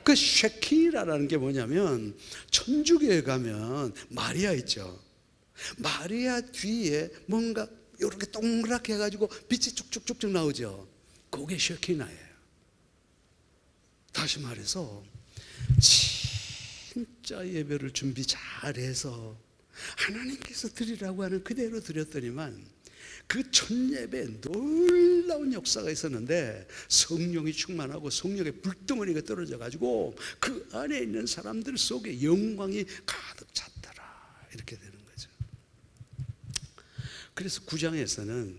그 쉐키라라는 게 뭐냐면 천주교에 가면 마리아 있죠. 마리아 뒤에 뭔가 이렇게 동그랗게 해가지고 빛이 쭉쭉쭉쭉 나오죠. 그게 쉐키나예요. 다시 말해서 진짜 예배를 준비 잘해서 하나님께서 드리라고 하는 그대로 드렸더니만 그 첫 예배에 놀라운 역사가 있었는데 성령이 충만하고 성령의 불덩어리가 떨어져 가지고 그 안에 있는 사람들 속에 영광이 가득 찼더라, 이렇게 되는 거죠. 그래서 9장에서는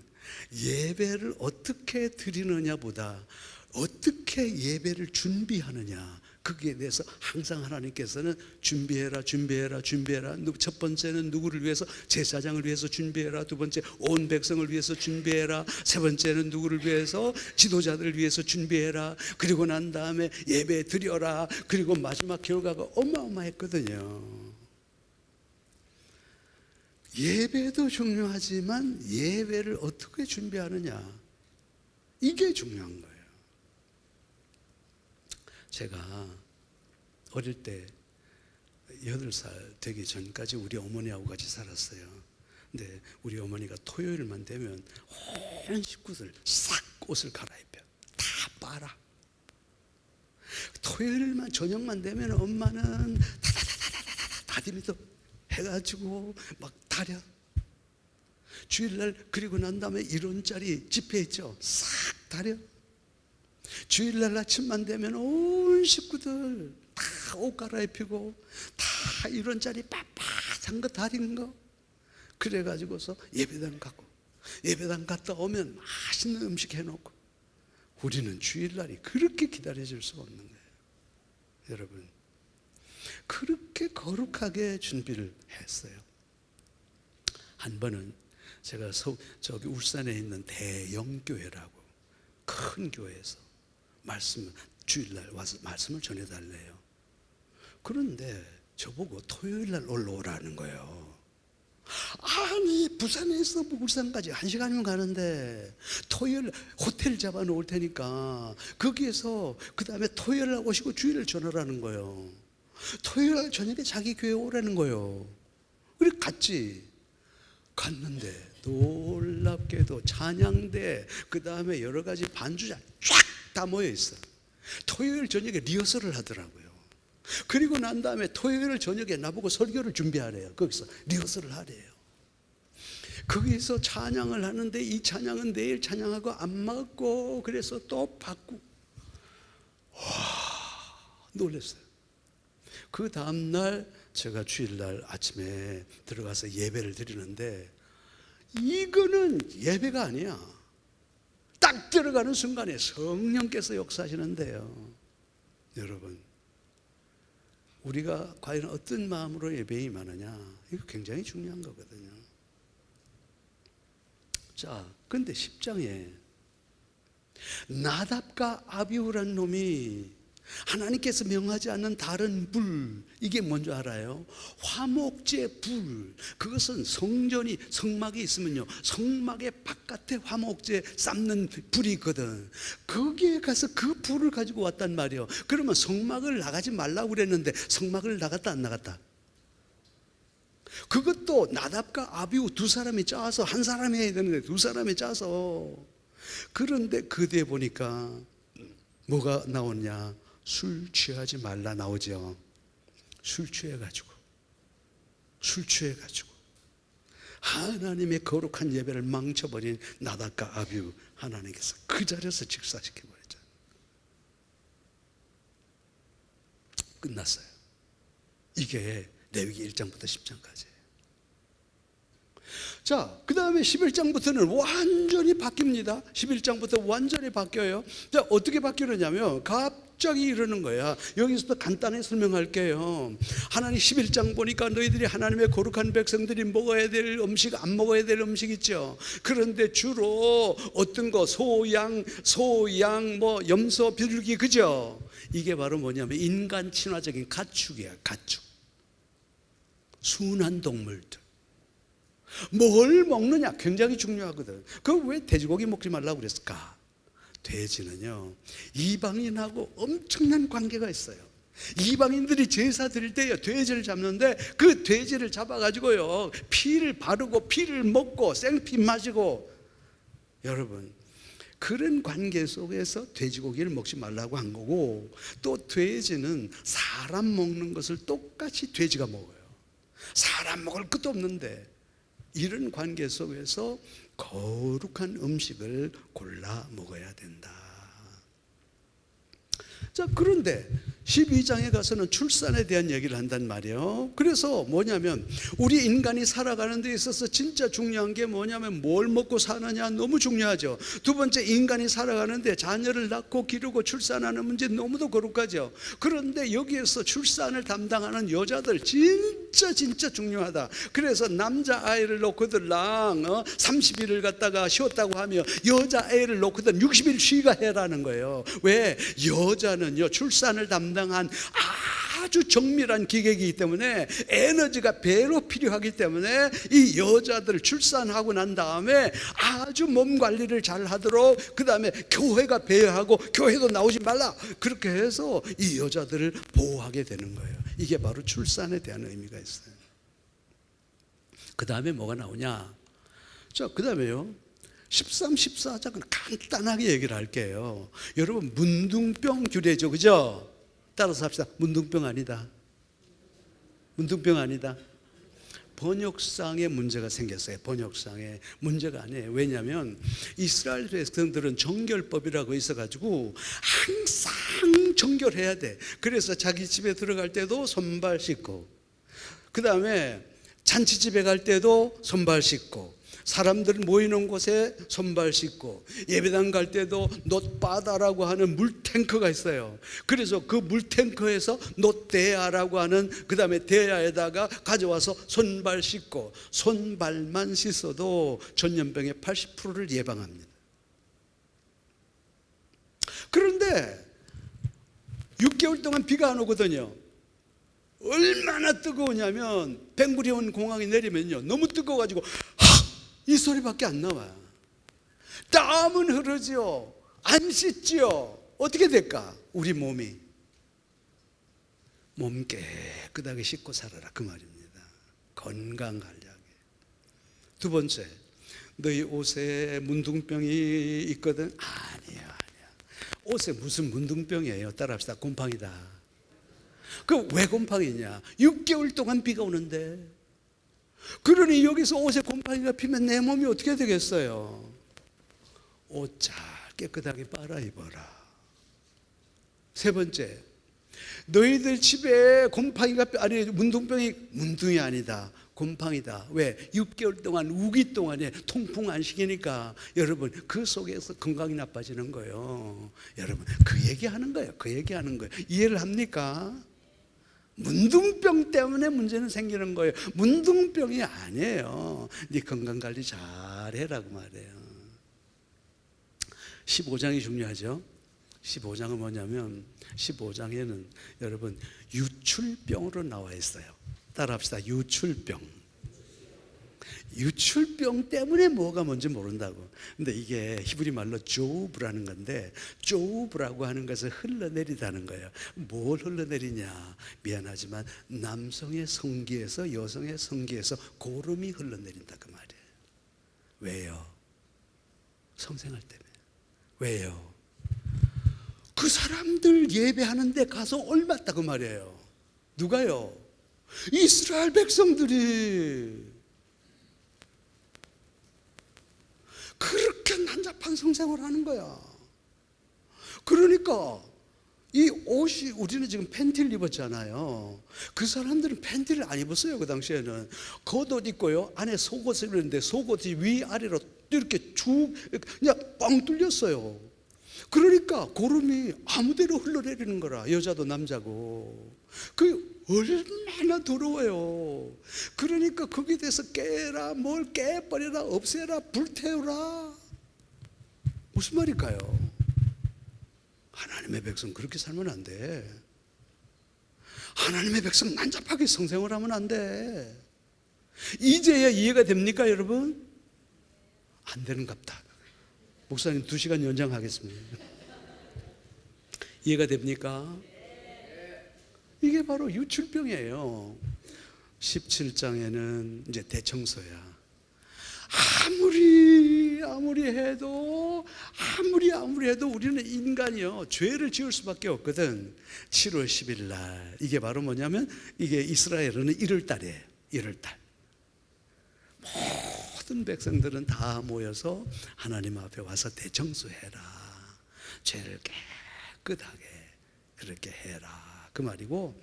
예배를 어떻게 드리느냐보다 어떻게 예배를 준비하느냐, 거기에 대해서 항상 하나님께서는 준비해라, 준비해라, 준비해라. 첫 번째는 누구를 위해서? 제사장을 위해서 준비해라. 두 번째 온 백성을 위해서 준비해라. 세 번째는 누구를 위해서? 지도자들을 위해서 준비해라. 그리고 난 다음에 예배 드려라. 그리고 마지막 결과가 어마어마했거든요. 예배도 중요하지만 예배를 어떻게 준비하느냐, 이게 중요한 거예요. 제가 어릴 때 8살 되기 전까지 우리 어머니하고 같이 살았어요. 근데 우리 어머니가 토요일만 되면 온 식구들 싹 옷을 갈아입혀. 다 빨아. 토요일만 저녁만 되면 엄마는 다리미도 해가지고 막 다려. 주일날 그리고 난 다음에 1원짜리 지폐 있죠. 싹 다려. 주일날 아침만 되면 온 식구들 다 옷 갈아입히고 다 1원짜리 빳빳한 거 다린 거 그래가지고서 예배당 가고, 예배당 갔다 오면 맛있는 음식 해놓고. 우리는 주일날이 그렇게 기다려질 수가 없는 거예요. 여러분, 그렇게 거룩하게 준비를 했어요. 한 번은 제가 저기 울산에 있는 대형교회라고 큰 교회에서 주일날 와서 말씀을 전해달래요. 그런데 저보고 토요일날 올라오라는 거예요. 아니, 부산에서 울산까지 1시간이면 가는데 토요일 호텔 잡아 놓을 테니까 거기에서 그 다음에 토요일날 오시고 주일을 전하라는 거예요. 토요일날 저녁에 자기 교회 오라는 거예요. 그래 갔는데 놀랍게도 찬양대 그 다음에 여러 가지 반주자 쫙 다 모여 있어. 토요일 저녁에 리허설을 하더라고요. 그리고 난 다음에 토요일 저녁에 나보고 설교를 준비하래요. 거기서 리허설을 하래요. 거기서 찬양을 하는데 이 찬양은 내일 찬양하고 안 맞고, 그래서 또 바꾸고. 와, 놀랐어요. 그 다음날 제가 주일날 아침에 들어가서 예배를 드리는데 이거는 예배가 아니야. 딱 들어가는 순간에 성령께서 역사하시는데요. 여러분, 우리가 과연 어떤 마음으로 예배에 임하느냐, 이거 굉장히 중요한 거거든요. 자, 근데 10장에 나답과 아비후라는 놈이 하나님께서 명하지 않는 다른 불, 이게 뭔지 알아요? 화목제 불. 그것은 성막이 있으면요, 성막의 바깥에 화목제 삶는 불이 있거든. 거기에 가서 그 불을 가지고 왔단 말이에요. 그러면 성막을 나가지 말라고 그랬는데 성막을 나갔다 안 나갔다? 그것도 나답과 아비후 두 사람이 짜서, 한 사람이 해야 되는데 두 사람이 짜서. 그런데 그 뒤에 보니까 뭐가 나오냐? 술 취하지 말라 나오죠. 술 취해가지고 하나님의 거룩한 예배를 망쳐버린 나답과 아비후, 하나님께서 그 자리에서 직사시켜버렸죠. 끝났어요. 이게 레위기 1장부터 10장까지예요. 자, 그 다음에 11장부터는 완전히 바뀝니다. 11장부터 완전히 바뀌어요. 자, 어떻게 바뀌느냐면 갑자기 이러는 거야. 여기서도 간단히 설명할게요. 하나님 11장 보니까 너희들이 하나님의 거룩한 백성들이 먹어야 될 음식, 안 먹어야 될 음식 있죠. 그런데 주로 어떤 거 소양, 뭐 염소, 비둘기, 그죠? 이게 바로 뭐냐면 인간 친화적인 가축이야. 가축. 순한 동물들. 뭘 먹느냐 굉장히 중요하거든. 그럼 왜 돼지고기 먹지 말라고 그랬을까? 돼지는요 이방인하고 엄청난 관계가 있어요. 이방인들이 제사 드릴 때요 돼지를 잡는데 그 돼지를 잡아가지고요 피를 바르고 피를 먹고 생피 마시고, 여러분 그런 관계 속에서 돼지고기를 먹지 말라고 한 거고, 또 돼지는 사람 먹는 것을 똑같이 돼지가 먹어요. 사람 먹을 것도 없는데 이런 관계 속에서 거룩한 음식을 골라 먹어야 된다. 자, 그런데 12장에 가서는 출산에 대한 얘기를 한단 말이에요. 그래서 뭐냐면 우리 인간이 살아가는 데 있어서 진짜 중요한 게 뭐냐면 뭘 먹고 사느냐 너무 중요하죠. 두 번째, 인간이 살아가는데 자녀를 낳고 기르고 출산하는 문제 너무도 거룩하죠. 그런데 여기에서 출산을 담당하는 여자들 진짜 중요하다. 그래서 남자아이를 놓고들랑 30일을 갖다가 쉬었다고 하며 여자아이를 놓고들 60일 쉬가 해라는 거예요. 왜? 여자는요 출산을 담당한 아주 정밀한 기계이기 때문에 에너지가 배로 필요하기 때문에 이 여자들 출산하고 난 다음에 아주 몸 관리를 잘 하도록, 그 다음에 교회가 배려하고 교회도 나오지 말라, 그렇게 해서 이 여자들을 보호하게 되는 거예요. 이게 바로 출산에 대한 의미가 있어요. 그 다음에 뭐가 나오냐? 자, 그 다음에요 13, 14장은 간단하게 얘기를 할게요. 여러분 문둥병 규례죠, 그죠? 따라서 합시다. 문둥병 아니다. 문둥병 아니다. 번역상에 문제가 생겼어요. 번역상에 문제가 아니에요. 왜냐하면 이스라엘 백성들은 정결법이라고 있어가지고 항상 정결해야 돼. 그래서 자기 집에 들어갈 때도 손발 씻고, 그 다음에 잔치집에 갈 때도 손발 씻고, 사람들 모이는 곳에 손발 씻고, 예배당 갈 때도 놋바다라고 하는 물탱크가 있어요. 그래서 그 물탱크에서 놋대야라고 하는, 그 다음에 대야에다가 가져와서 손발 씻고, 손발만 씻어도 전염병의 80%를 예방합니다. 그런데 6개월 동안 비가 안 오거든요. 얼마나 뜨거우냐면 벤구리온 공항에 내리면요 너무 뜨거워가지고 이 소리밖에 안 나와요. 땀은 흐르죠. 안 씻죠. 어떻게 될까? 우리 몸 깨끗하게 씻고 살아라, 그 말입니다. 건강하게. 두 번째, 너희 옷에 문둥병이 있거든? 아니야. 옷에 무슨 문둥병이에요? 따라합시다. 곰팡이다. 그 왜 곰팡이냐? 6개월 동안 비가 오는데, 그러니 여기서 옷에 곰팡이가 피면 내 몸이 어떻게 되겠어요? 옷 잘 깨끗하게 빨아 입어라. 세 번째, 너희들 집에 곰팡이가, 아니 문둥이 아니다, 곰팡이다. 왜? 6개월 동안 우기 동안에 통풍 안 시키니까 여러분 그 속에서 건강이 나빠지는 거예요. 여러분 그 얘기하는 거예요. 이해를 합니까? 문둥병 때문에 문제는 생기는 거예요. 문둥병이 아니에요. 네 건강관리 잘해라고 말해요. 15장이 중요하죠. 15장은 뭐냐면 15장에는 여러분 유출병으로 나와 있어요. 따라합시다. 유출병 때문에 뭐가 뭔지 모른다고. 근데 이게 히브리 말로 조브라는 건데, 조브라고 하는 것은 흘러내리다는 거예요. 뭘 흘러내리냐? 미안하지만 남성의 성기에서 여성의 성기에서 고름이 흘러내린다, 그 말이에요. 왜요? 성생활 때문에. 왜요? 그 사람들 예배하는 데 가서 옮았다고 말이에요. 누가요? 이스라엘 백성들이. 그렇게 난잡한 성생활을 하는 거야. 그러니까 이 옷이, 우리는 지금 팬티를 입었잖아요. 그 사람들은 팬티를 안 입었어요. 그 당시에는 겉옷 입고요 안에 속옷을 입었는데 속옷이 위아래로 이렇게 쭉 그냥 뻥 뚫렸어요. 그러니까 구름이 아무데로 흘러내리는 거라. 여자도 남자고. 그 얼마나 더러워요. 그러니까 거기에 대해서 깨라, 뭘 깨버려라, 없애라, 불태우라. 무슨 말일까요? 하나님의 백성 그렇게 살면 안 돼. 하나님의 백성 난잡하게 성생을 하면 안 돼. 이제야 이해가 됩니까, 여러분? 안 되는갑다. 목사님 2시간 연장하겠습니다. 이해가 됩니까? 이게 바로 유출병이에요. 17장에는 이제 대청소야. 아무리 해도 우리는 인간이요, 죄를 지을 수밖에 없거든. 7월 10일 날, 이게 바로 뭐냐면, 이게 이스라엘은 1월달이에요. 1월달. 모든 백성들은 다 모여서 하나님 앞에 와서 대청소해라. 죄를 깨끗하게 그렇게 해라, 그 말이고,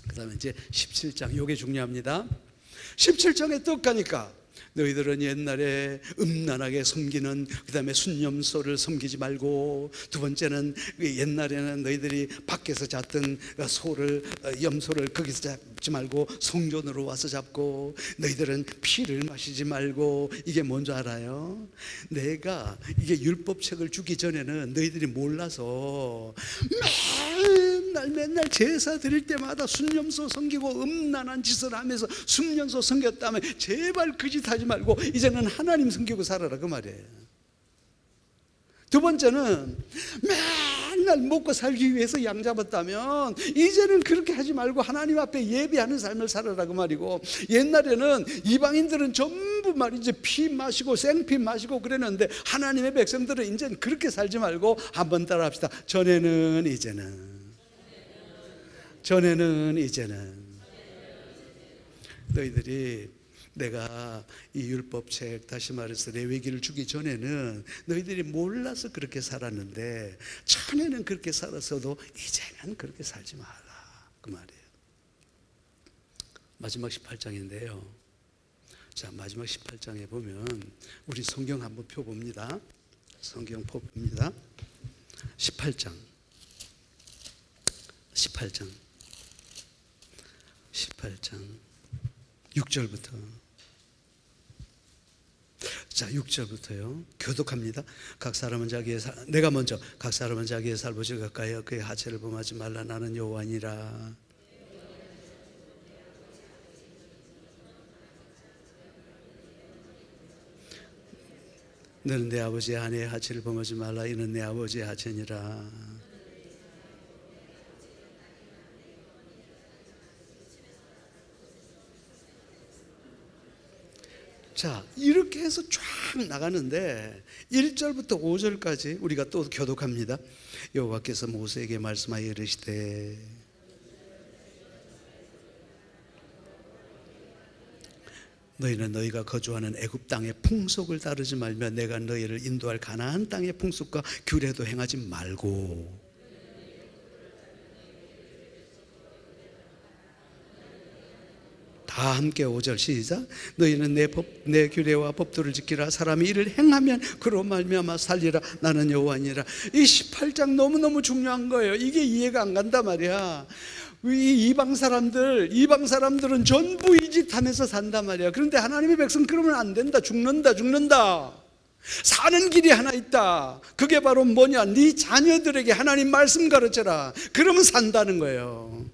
그 다음에 이제 17장, 요게 중요합니다. 17장에 떡 가니까 너희들은 옛날에 음란하게 섬기는, 그 다음에 순념소를 섬기지 말고, 두 번째는 옛날에는 너희들이 밖에서 잡던 소를, 염소를 거기서 잡지 말고 성전으로 와서 잡고, 너희들은 피를 마시지 말고. 이게 뭔지 알아요? 내가 이게 율법책을 주기 전에는 너희들이 몰라서 맨날 제사 드릴 때마다 순념소 섬기고 음란한 짓을 하면서 순념소 섬겼다면 제발 그 짓 하지 말고 이제는 하나님 섬기고 살아라, 그 말이에요. 두 번째는 맨날 먹고 살기 위해서 양 잡았다면 이제는 그렇게 하지 말고 하나님 앞에 예배하는 삶을 살아라, 그 말이고, 옛날에는 이방인들은 전부 말이지 피 마시고 생피 마시고 그랬는데 하나님의 백성들은 이제는 그렇게 살지 말고, 한번 따라 합시다. 전에는 이제는 너희들이, 내가 이 율법책, 다시 말해서 레위기를 주기 전에는 너희들이 몰라서 그렇게 살았는데, 전에는 그렇게 살았어도 이제는 그렇게 살지 말라, 그 말이에요. 마지막 18장인데요. 자, 마지막 18장에 보면 우리 성경 한번 펴봅니다. 성경 펴봅니다. 18장 6절부터. 자, 6절부터요. 교독합니다. 각 사람은 자기의 내가 먼저, 각 사람은 자기의 살보지 가까이여 그의 하체를 범하지 말라. 나는 여호와니라. 너는 내 아버지의 아내의 하체를 범하지 말라. 이는 내 아버지의 하체니라. 자, 이렇게 해서 쫙 나가는데 1절부터 5절까지 우리가 또 교독합니다. 여호와께서 모세에게 말씀하여 이르시되, 너희는 너희가 거주하는 애굽 땅의 풍속을 따르지 말며 내가 너희를 인도할 가나안 땅의 풍속과 규례도 행하지 말고, 다 함께 5절 시작. 너희는 내 규례와 법도를 지키라. 사람이 이를 행하면 그로 말미암아 살리라. 나는 여호와니라. 이 18장 너무너무 중요한 거예요. 이게 이해가 안 간단 말이야. 이 이방 사람들은 전부 이 짓 하면서 산단 말이야. 그런데 하나님의 백성 그러면 안 된다. 죽는다. 사는 길이 하나 있다. 그게 바로 뭐냐? 네 자녀들에게 하나님 말씀 가르쳐라. 그러면 산다는 거예요.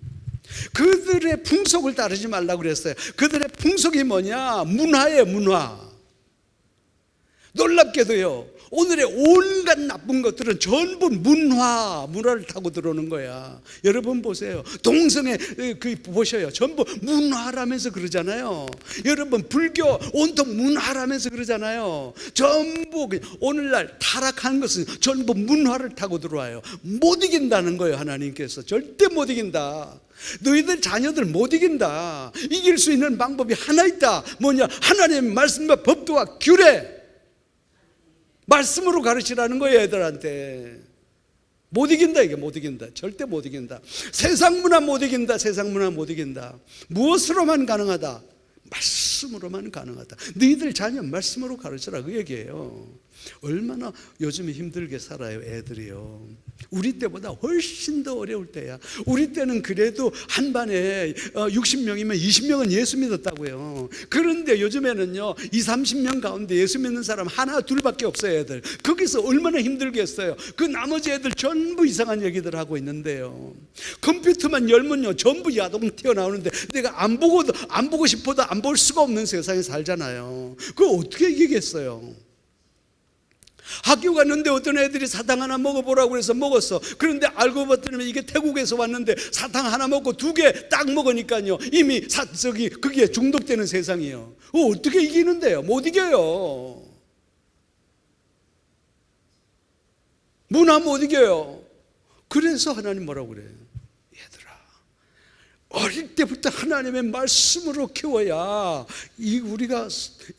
그들의 풍속을 따르지 말라고 그랬어요. 그들의 풍속이 뭐냐? 문화예요, 문화. 놀랍게도요, 오늘의 온갖 나쁜 것들은 전부 문화를 타고 들어오는 거야. 여러분 보세요. 동성애 보셔요. 전부 문화라면서 그러잖아요. 여러분 불교 온통 문화라면서 그러잖아요. 전부 오늘날 타락한 것은 전부 문화를 타고 들어와요. 못 이긴다는 거예요. 하나님께서 절대 못 이긴다. 너희들 자녀들 못 이긴다. 이길 수 있는 방법이 하나 있다. 뭐냐? 하나님의 말씀과 법도와 규례, 말씀으로 가르치라는 거예요. 애들한테 못 이긴다. 이게 못 이긴다. 절대 못 이긴다. 세상 문화 못 이긴다. 세상 문화 못 이긴다. 무엇으로만 가능하다? 말씀으로만 가능하다. 너희들 자녀 말씀으로 가르쳐라, 그 얘기예요. 얼마나 요즘에 힘들게 살아요, 애들이요. 우리 때보다 훨씬 더 어려울 때야. 우리 때는 그래도 한 반에 60명이면 20명은 예수 믿었다고요. 그런데 요즘에는요, 20, 30명 가운데 예수 믿는 사람 하나 둘밖에 없어요, 애들. 거기서 얼마나 힘들겠어요. 그 나머지 애들 전부 이상한 얘기들 하고 있는데요. 컴퓨터만 열면요, 전부 야동 튀어나오는데 내가 안 보고 싶어도 안 볼 수가 없는 세상에 살잖아요. 그걸 어떻게 이기겠어요? 학교 갔는데 어떤 애들이 사탕 하나 먹어보라고 그래서 먹었어. 그런데 알고 봤더니 이게 태국에서 왔는데 사탕 하나 먹고 2개 딱 먹으니까요, 이미 거기에 중독되는 세상이에요. 어떻게 이기는데요? 못 이겨요. 문화 못 이겨요. 그래서 하나님 뭐라고 그래요? 얘들아, 어릴 때부터 하나님의 말씀으로 키워야 우리가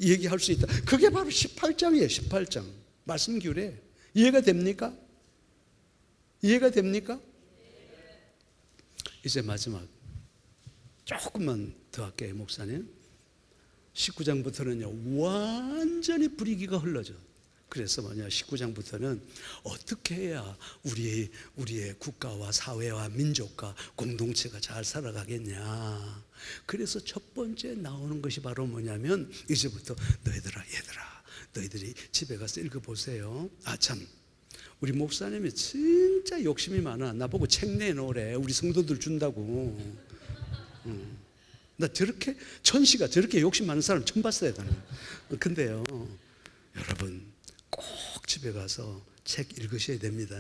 얘기할 수 있다. 그게 바로 18장이에요. 18장 말씀 규례. 이해가 됩니까? 이해가 됩니까? 이제 마지막 조금만 더 할게요, 목사님. 19장부터는요 완전히 분위기가 흘러져. 그래서 19장부터는 어떻게 해야 우리의 국가와 사회와 민족과 공동체가 잘 살아가겠냐. 그래서 첫 번째 나오는 것이 바로 뭐냐면, 이제부터 얘들아 너희들이 집에 가서 읽어보세요. 참, 우리 목사님이 진짜 욕심이 많아. 나보고 책 내놓으래. 우리 성도들 준다고. 나 저렇게, 천씨가 저렇게 욕심 많은 사람 처음 봤어요, 나는. 근데요, 여러분 꼭 집에 가서 책 읽으셔야 됩니다.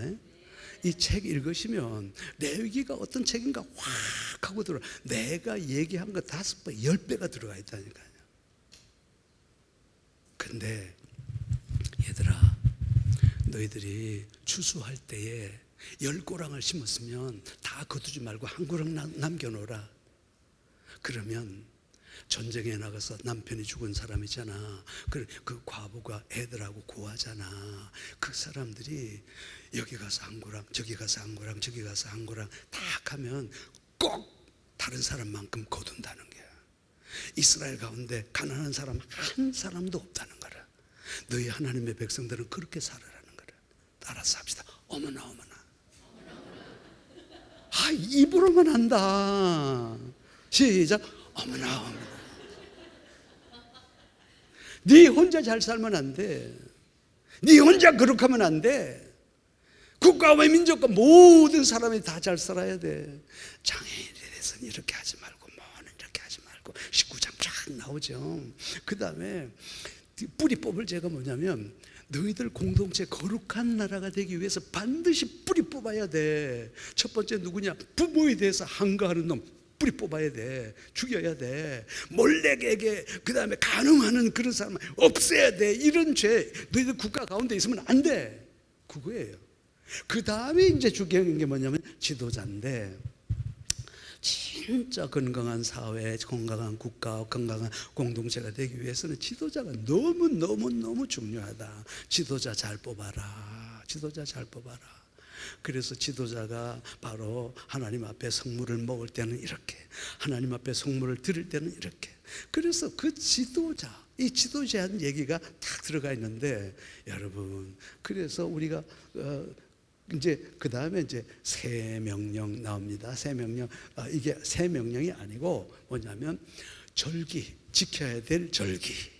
이 책 읽으시면 레위기가 어떤 책인가 확 하고 들어. 내가 얘기한 거 5배, 10배가 들어가 있다니까요. 근데 얘들아, 너희들이 추수할 때에 10고랑을 심었으면 다 거두지 말고 한 고랑 남겨놓으라. 그러면 전쟁에 나가서 남편이 죽은 사람 있잖아. 그 과부가 애들하고 구하잖아. 그 사람들이 여기 가서 한 고랑, 저기 가서 한 고랑, 저기 가서 한 고랑 딱 하면 꼭 다른 사람만큼 거둔다는 거야. 이스라엘 가운데 가난한 사람 한 사람도 없다는 거라. 너희 하나님의 백성들은 그렇게 살아라는 거라. 따라서 합시다. 어머나 어머나. 입으로만 한다. 시작. 어머나 어머나. 네 혼자 잘 살면 안 돼. 네 혼자 거룩하면 안 돼. 국가와 민족과 모든 사람이 다 잘 살아야 돼. 장애인에 대해서는 이렇게 하지 말고, 뭐는 이렇게 하지 말고. 19장 쫙 나오죠. 그 다음에 뿌리 뽑을 죄가 뭐냐면, 너희들 공동체 거룩한 나라가 되기 위해서 반드시 뿌리 뽑아야 돼. 첫 번째 누구냐? 부모에 대해서 항거하는 놈 뿌리 뽑아야 돼. 죽여야 돼. 몰래에게, 그 다음에 간음하는 그런 사람 없애야 돼. 이런 죄 너희들 국가 가운데 있으면 안 돼. 그거예요. 그 다음에 이제 중요한 게 뭐냐면 지도자인데, 진짜 건강한 사회, 건강한 국가, 건강한 공동체가 되기 위해서는 지도자가 너무 중요하다. 지도자 잘 뽑아라. 지도자 잘 뽑아라. 그래서 지도자가 바로 하나님 앞에 성물을 먹을 때는 이렇게, 하나님 앞에 성물을 드릴 때는 이렇게. 그래서 그 지도자, 이 지도자에 대한 얘기가 딱 들어가 있는데, 여러분, 그래서 우리가 이제 그 다음에 이제 새 명령 나옵니다. 새 명령. 이게 새 명령이 아니고 뭐냐면 절기, 지켜야 될 절기.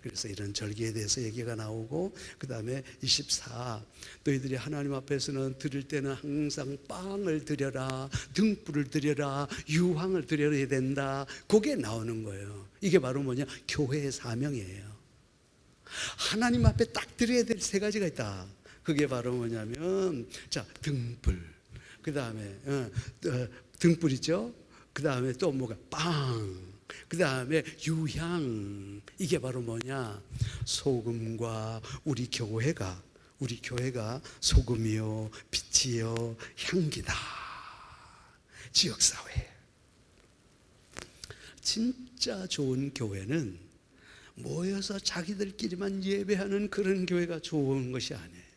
그래서 이런 절기에 대해서 얘기가 나오고, 그 다음에 24, 너희들이 하나님 앞에서는 드릴 때는 항상 빵을 드려라, 등불을 드려라, 유황을 드려야 된다. 그게 나오는 거예요. 이게 바로 뭐냐? 교회의 사명이에요. 하나님 앞에 딱 드려야 될 3가지가 있다. 그게 바로 뭐냐면, 자, 등불, 그 다음에 등불이죠. 그 다음에 또 뭐가 빵, 그 다음에 유향. 이게 바로 뭐냐? 소금과 우리 교회가 소금이요, 빛이요, 향기다. 지역사회. 진짜 좋은 교회는 모여서 자기들끼리만 예배하는 그런 교회가 좋은 것이 아니에요.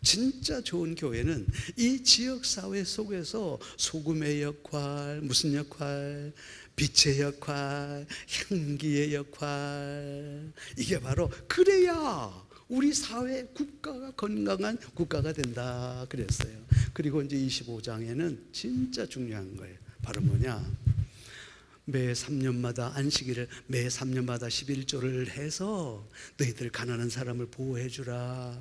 진짜 좋은 교회는 이 지역사회 속에서 소금의 역할, 무슨 역할? 빛의 역할, 향기의 역할. 이게 바로, 그래야 우리 사회 국가가 건강한 국가가 된다 그랬어요. 그리고 이제 25장에는 진짜 중요한 거예요. 바로 뭐냐? 매 3년마다 안식일을 매 3년마다 11조를 해서 너희들 가난한 사람을 보호해 주라.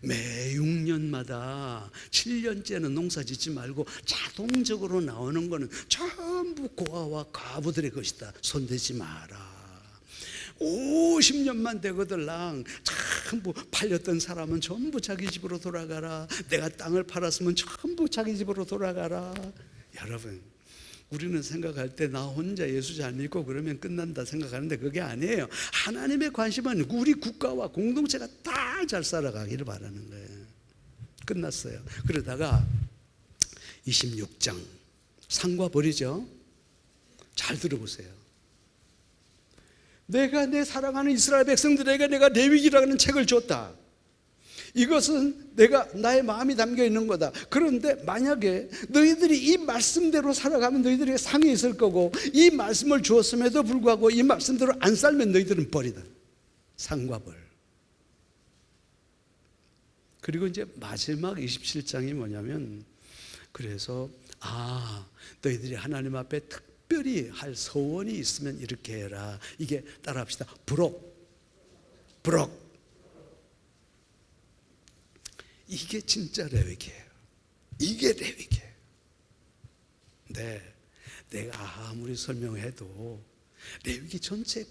매 6년마다 7년째는 농사 짓지 말고 자동적으로 나오는 거는 전부 고아와 과부들의 것이다. 손대지 마라. 50년만 되거들랑 전부 팔렸던 사람은 전부 자기 집으로 돌아가라. 내가 땅을 팔았으면 전부 자기 집으로 돌아가라. 여러분, 우리는 생각할 때 나 혼자 예수 잘 믿고 그러면 끝난다 생각하는데 그게 아니에요. 하나님의 관심은 우리 국가와 공동체가 다 잘 살아가기를 바라는 거예요. 끝났어요. 그러다가 26장 상과 벌이죠. 잘 들어보세요. 내가 내 사랑하는 이스라엘 백성들에게 내가 레위기라는 책을 줬다. 이것은 나의 마음이 담겨 있는 거다. 그런데 만약에 너희들이 이 말씀대로 살아가면 너희들에게 상이 있을 거고, 이 말씀을 주었음에도 불구하고 이 말씀대로 안 살면 너희들은 벌이다. 상과 벌. 그리고 이제 마지막 27장이 뭐냐면, 그래서 너희들이 하나님 앞에 특별히 할 서원이 있으면 이렇게 해라. 이게 따라합시다. 부록. 이게 진짜 레위기예요. 이게 레위기예요. 네, 내가 아무리 설명해도 레위기 전체에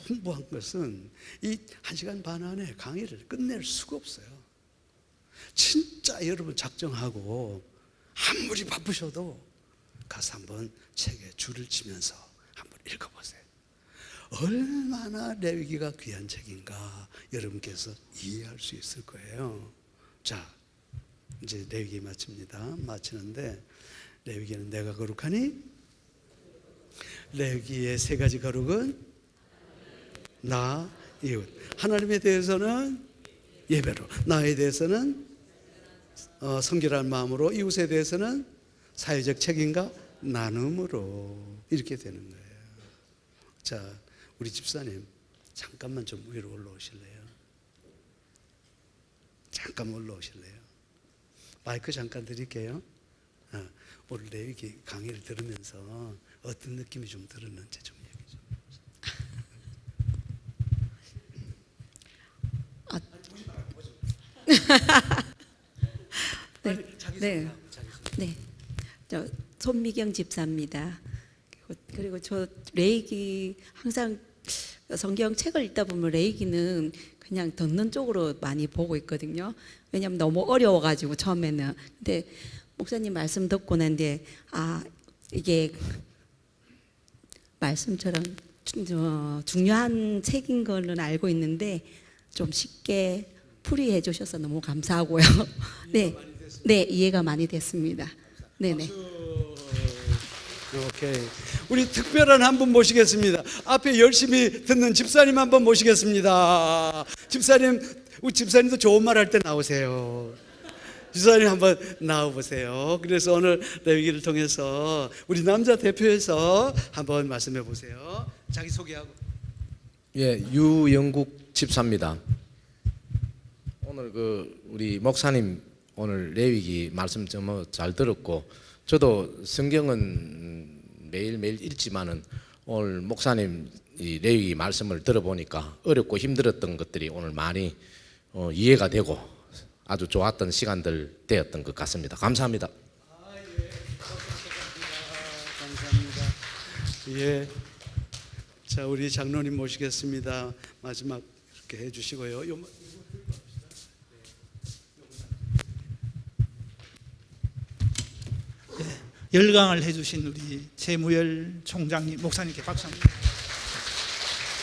풍부한 것은 이 1시간 반 안에 강의를 끝낼 수가 없어요. 진짜 여러분 작정하고 아무리 바쁘셔도 가서 한번 책에 줄을 치면서 한번 읽어보세요. 얼마나 레위기가 귀한 책인가 여러분께서 이해할 수 있을 거예요. 자, 이제 레위기 마치는데, 레위기는 내가 거룩하니? 레위기의 세 가지 거룩은 나, 이웃. 하나님에 대해서는 예배로, 나에 대해서는 성결한 마음으로, 이웃에 대해서는 사회적 책임과 나눔으로, 이렇게 되는 거예요. 자, 우리 집사님 잠깐만 좀 위로 올라오실래요? 잠깐 올라오실래요? 마이크 잠깐 드릴게요. 오늘 레위기 강의를 들으면서 어떤 느낌이 좀 들었는지 좀 얘기 좀. 네. 저 손미경 집사입니다. 그리고 저 레위기 항상 성경 책을 읽다 보면 레위기는 그냥 듣는 쪽으로 많이 보고 있거든요. 왜냐하면 너무 어려워가지고 처음에는. 근데 목사님 말씀 듣고 난데 이게 말씀처럼 중요한 책인 거는 알고 있는데 좀 쉽게 풀이해 주셔서 너무 감사하고요. 네, 이해가 많이 됐습니다. 네네. 오케이. 우리 특별한 한 분 모시겠습니다. 앞에 열심히 듣는 집사님 한 번 모시겠습니다. 우리 집사님도 좋은 말 할 때 나오세요. 집사님 한번 나와보세요. 그래서 오늘 레위기를 통해서 우리 남자 대표에서 한번 말씀해 보세요. 자기 소개하고. 예, 유영국 집사입니다. 오늘 우리 목사님 오늘 레위기 말씀 좀 잘 들었고, 저도 성경은 매일매일 읽지만은 오늘 목사님 이 레위기 말씀을 들어보니까 어렵고 힘들었던 것들이 오늘 많이 이해가 되고 아주 좋았던 시간들 되었던 것 같습니다. 감사합니다. 감사합니다. 예. 자, 우리 장로님 모시겠습니다. 마지막 이렇게 해주시고요. 열강을 해주신 우리 세무열 총장님, 목사님께 박수 한번.